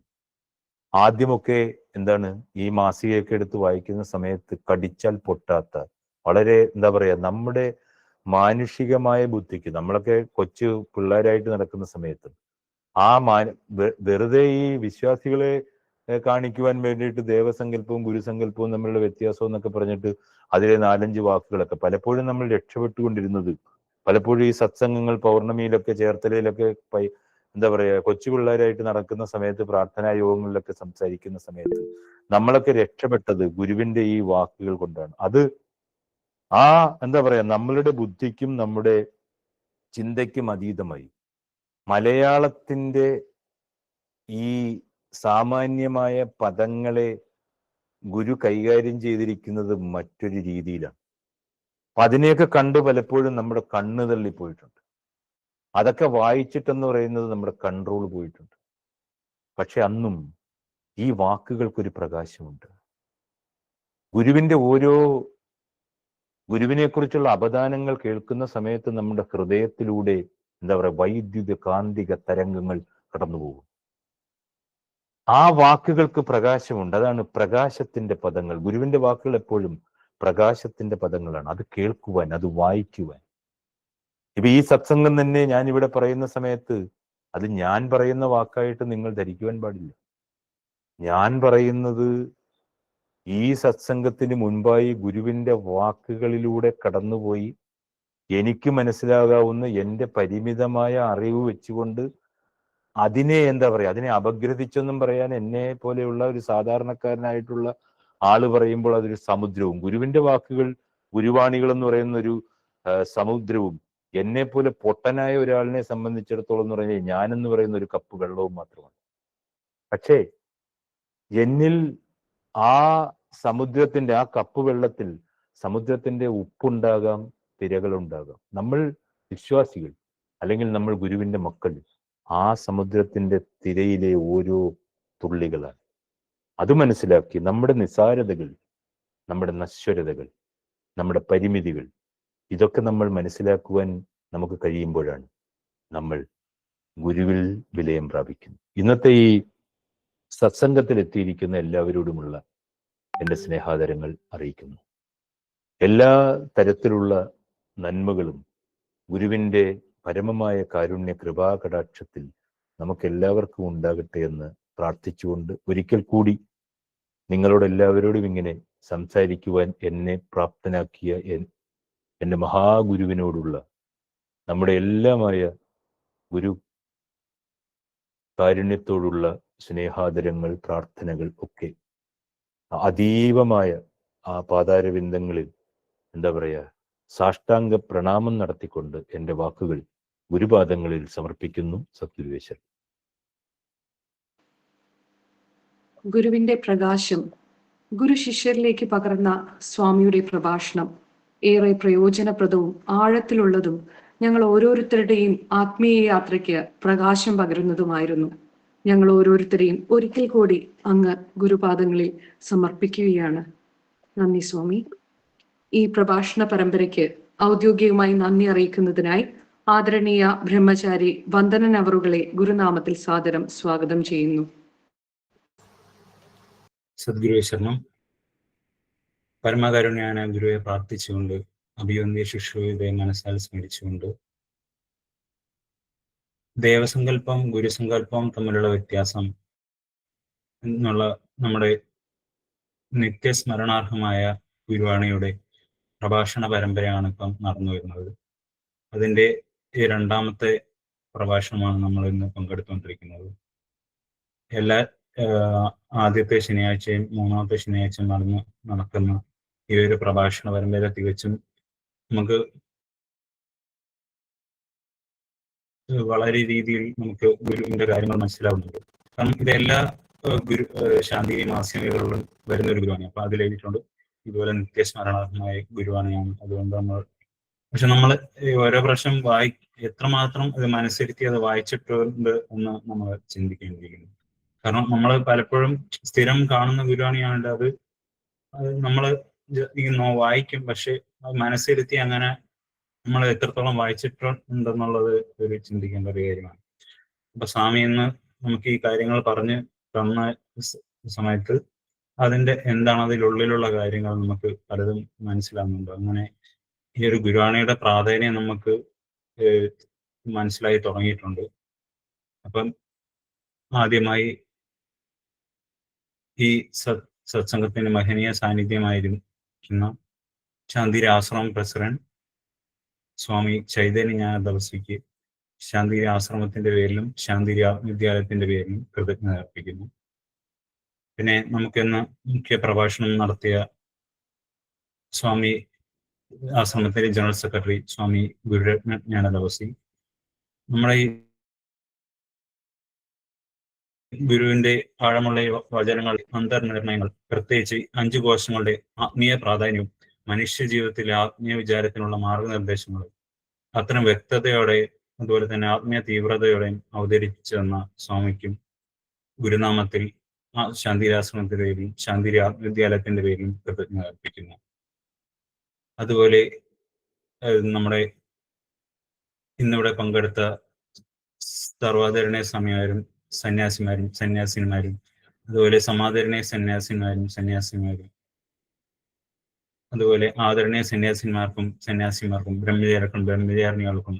ആദ്യമൊക്കെ എന്താണ് ഈ മാസികയൊക്കെ എടുത്ത് വായിക്കുന്ന സമയത്ത് കടിച്ചാൽ പൊട്ടാത്ത വളരെ എന്താ പറയാ നമ്മുടെ മാനുഷികമായ ബുദ്ധിക്ക്, നമ്മളൊക്കെ കൊച്ചു പിള്ളേരായിട്ട് നടക്കുന്ന സമയത്ത് ആ വെറുതെ ഈ വിശ്വാസികളെ കാണിക്കുവാൻ വേണ്ടിയിട്ട് ദേവസങ്കല്പവും ഗുരുസങ്കല്പവും തമ്മിലുള്ള വ്യത്യാസം എന്നൊക്കെ പറഞ്ഞിട്ട് അതിലെ 4-5 വാക്കുകളൊക്കെ പലപ്പോഴും നമ്മൾ രക്ഷപ്പെട്ടുകൊണ്ടിരുന്നത്, പലപ്പോഴും ഈ സത്സംഗങ്ങൾ പൗർണമിയിലൊക്കെ ചേർത്തലയിലൊക്കെ എന്താ പറയാ കൊച്ചു പിള്ളേരായിട്ട് നടക്കുന്ന സമയത്ത് പ്രാർത്ഥനാ യോഗങ്ങളിലൊക്കെ സംസാരിക്കുന്ന സമയത്ത് നമ്മളൊക്കെ രക്ഷപ്പെട്ടത് ഗുരുവിന്റെ ഈ വാക്കുകൾ കൊണ്ടാണ്. അത് ആ എന്താ പറയാ നമ്മളുടെ ബുദ്ധിക്കും നമ്മുടെ ചിന്തയ്ക്കും അതീതമായി മലയാളത്തിന്റെ ഈ സാമാന്യമായ പദങ്ങളെ ഗുരു കൈകാര്യം ചെയ്തിരിക്കുന്നത് മറ്റൊരു രീതിയിലാണ്. അപ്പൊ അതിനെയൊക്കെ കണ്ട് പലപ്പോഴും നമ്മുടെ കണ്ണ് തള്ളിപ്പോയിട്ടുണ്ട്. അതൊക്കെ വായിച്ചിട്ടെന്ന് പറയുന്നത് നമ്മുടെ കൺട്രോൾ പോയിട്ടുണ്ട്. പക്ഷെ അന്നും ഈ വാക്കുകൾക്കൊരു പ്രകാശമുണ്ട്. ഗുരുവിനെ കുറിച്ചുള്ള അപദാനങ്ങൾ കേൾക്കുന്ന സമയത്ത് നമ്മുടെ ഹൃദയത്തിലൂടെ എന്താ പറയുക വൈദ്യുത കാന്തിക തരംഗങ്ങൾ കടന്നുപോകും. ആ വാക്കുകൾക്ക് പ്രകാശമുണ്ട്. അതാണ് പ്രകാശത്തിന്റെ പദങ്ങൾ. ഗുരുവിന്റെ വാക്കുകൾ എപ്പോഴും പ്രകാശത്തിന്റെ പദങ്ങളാണ്. അത് കേൾക്കുവാൻ, അത് വായിക്കുവാൻ. ഇപ്പൊ ഈ സത്സംഗം തന്നെ ഞാൻ ഇവിടെ പറയുന്ന സമയത്ത് അത് ഞാൻ പറയുന്ന വാക്കായിട്ട് നിങ്ങൾ ധരിക്കുവാൻ പാടില്ല. ഞാൻ പറയുന്നത് ഈ സത്സംഗത്തിന് മുൻപായി ഗുരുവിന്റെ വാക്കുകളിലൂടെ കടന്നുപോയി എനിക്ക് മനസ്സിലാകാവുന്ന എൻ്റെ പരിമിതമായ അറിവ് വെച്ചുകൊണ്ട് അതിനെ എന്താ പറയാ അതിനെ അപഗ്രഥിച്ചൊന്നും പറയാൻ എന്നെ പോലെയുള്ള ഒരു സാധാരണക്കാരനായിട്ടുള്ള ആള് പറയുമ്പോൾ അതൊരു സമുദ്രവും, ഗുരുവിന്റെ വാക്കുകൾ ഗുരുവാണികൾ എന്ന് പറയുന്ന ഒരു സമുദ്രവും, എന്നെ പോലെ പൊട്ടനായ ഒരാളിനെ സംബന്ധിച്ചിടത്തോളം എന്ന് പറഞ്ഞാൽ ഞാനെന്ന് പറയുന്ന ഒരു കപ്പ് വെള്ളവും മാത്രമാണ്. പക്ഷേ എന്നിൽ ആ സമുദ്രത്തിന്റെ ആ കപ്പ് വെള്ളത്തിൽ സമുദ്രത്തിന്റെ ഉപ്പുണ്ടാകാം, തിരകളുണ്ടാകാം. നമ്മൾ വിശ്വാസികൾ അല്ലെങ്കിൽ നമ്മൾ ഗുരുവിന്റെ മക്കൾ ആ സമുദ്രത്തിന്റെ തിരയിലെ ഓരോ തുള്ളികളാണ്. അത് മനസ്സിലാക്കി നമ്മുടെ നിസ്സാരതകൾ, നമ്മുടെ നശ്വരതകൾ, നമ്മുടെ പരിമിതികൾ, ഇതൊക്കെ നമ്മൾ മനസ്സിലാക്കുവാൻ നമുക്ക് കഴിയുമ്പോഴാണ് നമ്മൾ ഗുരുവിൽ വിലയം പ്രാപിക്കുന്നത്. ഇന്നത്തെ ഈ സത്സംഗത്തിൽ എത്തിയിരിക്കുന്ന എല്ലാവരോടുമുള്ള എൻ്റെ സ്നേഹാദരങ്ങൾ അറിയിക്കുന്നു. എല്ലാ തരത്തിലുള്ള നന്മകളും ഗുരുവിൻ്റെ പരമമായ കാരുണ്യ കൃപാകടാക്ഷത്തിൽ നമുക്കെല്ലാവർക്കും ഉണ്ടാകട്ടെ എന്ന് പ്രാർത്ഥിച്ചുകൊണ്ട് ഒരിക്കൽ കൂടി നിങ്ങളോടെല്ലാവരോടും ഇങ്ങനെ സംസാരിക്കുവാൻ എന്നെ പ്രാപ്തനാക്കിയ എൻ്റെ മഹാഗുരുവിനോടുള്ള നമ്മുടെ എല്ലാമായ ഗുരു കാരുണ്യത്തോടുള്ള സ്നേഹാദരങ്ങൾ, പ്രാർത്ഥനകൾ ഒക്കെ അതീവമായ ആ പാതാരവിന്ദങ്ങളിൽ എന്താ പറയുക സാഷ്ടാംഗ പ്രണാമം നടത്തിക്കൊണ്ട് എൻ്റെ വാക്കുകൾ ഗുരുപാദങ്ങളിൽ സമർപ്പിക്കുന്നു. സദ്ഗുരുവേശ്വരൻ. ഗുരുവിന്റെ പ്രകാശം ഗുരു ശിഷ്യരിലേക്ക് പകർന്ന സ്വാമിയുടെ പ്രഭാഷണം ഏറെ പ്രയോജനപ്രദവും ആഴത്തിലുള്ളതും ഞങ്ങൾ ഓരോരുത്തരുടെയും ആത്മീയ യാത്രയ്ക്ക് പ്രകാശം പകരുന്നതുമായിരുന്നു. ഞങ്ങൾ ഓരോരുത്തരെയും ഒരിക്കൽ കൂടി അങ്ങ് ഗുരുപാദങ്ങളിൽ സമർപ്പിക്കുകയാണ്. നന്ദി സ്വാമി. ഈ പ്രഭാഷണ പരമ്പരയ്ക്ക് ഔദ്യോഗികമായി നന്ദി അറിയിക്കുന്നതിനായി ആദരണീയ ബ്രഹ്മചാരി വന്ദനൻ അവറുകളെ ഗുരുനാമത്തിൽ സാദരം സ്വാഗതം ചെയ്യുന്നു. സദ്ഗുരുവേ ശരണം. പരമകാരുണ്യനായ ഗുരുവെ പ്രാർത്ഥിച്ചുകൊണ്ട് അഭിവന്ദ്യ ശുശ്രൂഷയുടെ മനസ്സാൽ സ്മരിച്ചുകൊണ്ട് ദേവസങ്കല്പം ഗുരുസങ്കല്പം തമ്മിലുള്ള വ്യത്യാസം എന്നുള്ള നമ്മുടെ നിത്യസ്മരണാർഹമായ ഗുരുവാണിയുടെ പ്രഭാഷണ പരമ്പരയാണ് ഇപ്പം നടന്നു വരുന്നത്. അതിൻ്റെ ഈ 2ാമത്തെ പ്രഭാഷണമാണ് നമ്മൾ ഇന്ന് പങ്കെടുത്തുകൊണ്ടിരിക്കുന്നത്. എല്ലാ ആദ്യത്തെ ശനിയാഴ്ചയും മൂന്നാമത്തെ ശനിയാഴ്ചയും നടക്കുന്ന ഈ ഒരു പ്രഭാഷണ പരമ്പര തികച്ചും നമുക്ക് വളരെ രീതിയിൽ നമുക്ക് ഗുരുവിന്റെ കാര്യങ്ങൾ മനസ്സിലാവുന്നുണ്ട്. കാരണം ഇതെല്ലാ ഗുരു ശാന്തി മാസികകളിലും വരുന്ന ഒരു ഗുരുവാണ്. അപ്പൊ അതിലെഴുതിയിട്ടുണ്ട് ഇതുപോലെ നിത്യസ്മരണാത്മായ ഗുരുവാണ് ഞാൻ. അതുകൊണ്ട് പക്ഷെ നമ്മൾ ഓരോ പ്രാവശ്യം എത്രമാത്രം അത് മനസ്സിരുത്തി അത് വായിച്ചിട്ടുണ്ട് എന്ന് നമ്മൾ ചിന്തിക്കേണ്ടിയിരിക്കുന്നു. കാരണം നമ്മൾ പലപ്പോഴും സ്ഥിരം കാണുന്ന ഗുരുവാണിയാണ്ട് അത് നമ്മൾ വായിക്കും, പക്ഷെ അത് മനസ്സിരുത്തി അങ്ങനെ നമ്മൾ എത്രത്തോളം വായിച്ചിട്ടുണ്ടെന്നുള്ളത് ഒരു ചിന്തിക്കേണ്ട ഒരു കാര്യമാണ്. അപ്പൊ സ്വാമി ഇന്ന് നമുക്ക് ഈ കാര്യങ്ങൾ പറഞ്ഞ് തന്ന സമയത്ത് അതിന്റെ എന്താണ് അതിലുള്ളിലുള്ള കാര്യങ്ങൾ നമുക്ക് പലതും മനസ്സിലാകുന്നുണ്ട്. അങ്ങനെ ഈ ഒരു ഗുരുവാണിയുടെ പ്രാധാന്യം നമുക്ക് മനസ്സിലായി തുടങ്ങിയിട്ടുണ്ട്. അപ്പം ആദ്യമായി ഈ സത്സംഗത്തിന്റെ മഹനീയ സാന്നിധ്യമായിരിക്കുന്ന ശാന്തിരി ആശ്രമം പ്രസിഡന്റ് സ്വാമി ചൈതന്യജ്ഞാനദവസിക്ക് ശാന്തിരി ആശ്രമത്തിന്റെ പേരിലും ശാന്തിരി വിദ്യാലയത്തിന്റെ പേരിലും കൃതജ്ഞത അർപ്പിക്കുന്നു. പിന്നെ നമുക്കിന്ന് മുഖ്യ പ്രഭാഷണം നടത്തിയ സ്വാമി ആശ്രമത്തിലെ ജനറൽ സെക്രട്ടറി സ്വാമി ഗുരുരത്ന ജ്ഞാനദവസി നമ്മുടെ ഈ ഗുരുവിന്റെ ആഴമുള്ള വചനങ്ങൾ, അന്തർനിർണയങ്ങൾ, പ്രത്യേകിച്ച് 5 കോശങ്ങളുടെ ആത്മീയ പ്രാധാന്യവും മനുഷ്യ ജീവിതത്തിലെ ആത്മീയ വിചാരത്തിനുള്ള മാർഗനിർദ്ദേശങ്ങൾ അത്തരം വ്യക്തതയോടെ അതുപോലെ തന്നെ ആത്മീയ തീവ്രതയോടെയും അവതരിപ്പിച്ചെന്ന സ്വാമിക്കും ഗുരുനാമത്തിൽ ശാന്തിരാശ്രമത്തിന്റെ പേരിലും ശാന്തി വിദ്യാലയത്തിന്റെ പേരിലും കൃതജ്ഞത അർപ്പിക്കുന്നു. അതുപോലെ നമ്മുടെ ഇന്നിവിടെ പങ്കെടുത്ത സർവാധരണീയ സ്വാമിമാരും സന്യാസിനിമാരും അതുപോലെ സമാദരണീയ സന്യാസിമാരും അതുപോലെ ആദരണീയ സന്യാസിമാർക്കും ബ്രഹ്മചാരികൾക്കും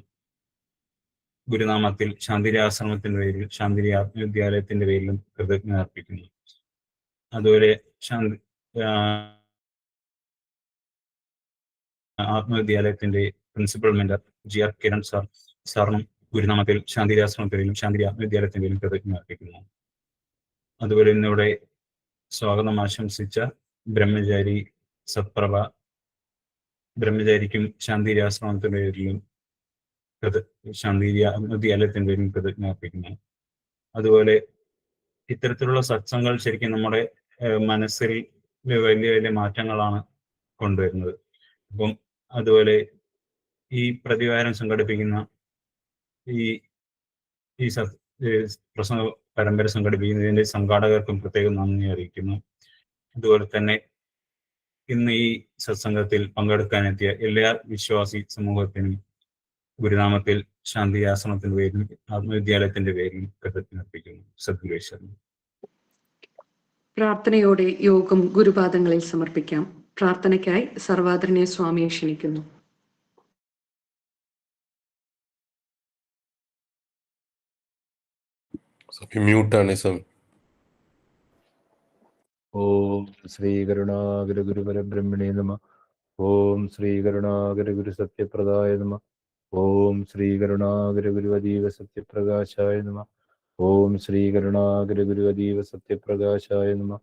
ഗുരുനാമത്തിൽ ശാന്തിരി ആശ്രമത്തിന്റെ പേരിൽ ശാന്തിരി ആത്മവിദ്യാലയത്തിന്റെ പേരിലും കൃതജ്ഞത അർപ്പിക്കുന്നു. അതുപോലെ ആത്മവിദ്യാലയത്തിന്റെ പ്രിൻസിപ്പൽ മെന്റർ GR കിരൺ സാറിനും ഗുരുനാമത്തിൽ ശാന്തിരി ആശ്രമത്തിന്റെ പേരിലും ശാന്തിരി ആത്മവിദ്യാലയത്തിന്റെ പേരിലും കൃതജ്ഞത അർപ്പിക്കുന്നു. അതുപോലെ ഇന്നിവിടെ സ്വാഗതം ആശംസിച്ച ബ്രഹ്മചാരി സത്പ്രഭ, ബ്രഹ്മചാരിക്കും ശാന്തിരി ആശ്രമത്തിന്റെ പേരിലും ശാന്തിരി വിദ്യാലയത്തിന്റെ പേരിലും കൃതജ്ഞത അർപ്പിക്കുന്നു. അതുപോലെ ഇത്തരത്തിലുള്ള സത്സംഗങ്ങൾ ശരിക്കും നമ്മുടെ മനസ്സിൽ വലിയ വലിയ മാറ്റങ്ങളാണ് കൊണ്ടുവരുന്നത്. അപ്പം അതുപോലെ ഈ പ്രതിവാരം സംഘടിപ്പിക്കുന്ന ഈ പ്രസംഗ പരമ്പര സംഘടിപ്പിക്കുന്നതിന്റെ സംഘാടകർക്കും പ്രത്യേകം നന്ദി അറിയിക്കുന്നു. അതുപോലെ തന്നെ ഇന്ന് ഈ സത്സംഗത്തിൽ പങ്കെടുക്കാനെത്തിയ എല്ലാ വിശ്വാസി സമൂഹത്തിനും ഗുരുനാമത്തിൽ ശാന്തി ആശ്രമത്തിന്റെ പേരിലും ആത്മവിദ്യാലയത്തിന്റെ പേരിലും കൃതജ്ഞത അർപ്പിക്കുന്നു. സദ്ഗുരുശ്വരൻ. പ്രാർത്ഥനയോടെ യോഗം ഗുരുപാദങ്ങളിൽ സമർപ്പിക്കാം. പ്രാർത്ഥനയ്ക്കായി സർവാദരണീയ സ്വാമിയെ ക്ഷണിക്കുന്നു. മ്യൂട്ടാണ് സ്വാമി. ഓം ശ്രീ കരുണാകര ഗുരു പരബ്രഹ്മണേ നമഃ. ഓം ശ്രീ കരുണാകര ഗുരു സത്യപ്രദായ നമഃ. ഓം ശ്രീ കരുണാകര ഗുരു അതീവ സത്യപ്രകാശായ നമഃ. ഓം ശ്രീ കരുണാകര ഗുരു അതീവ സത്യപ്രകാശായ നമഃ.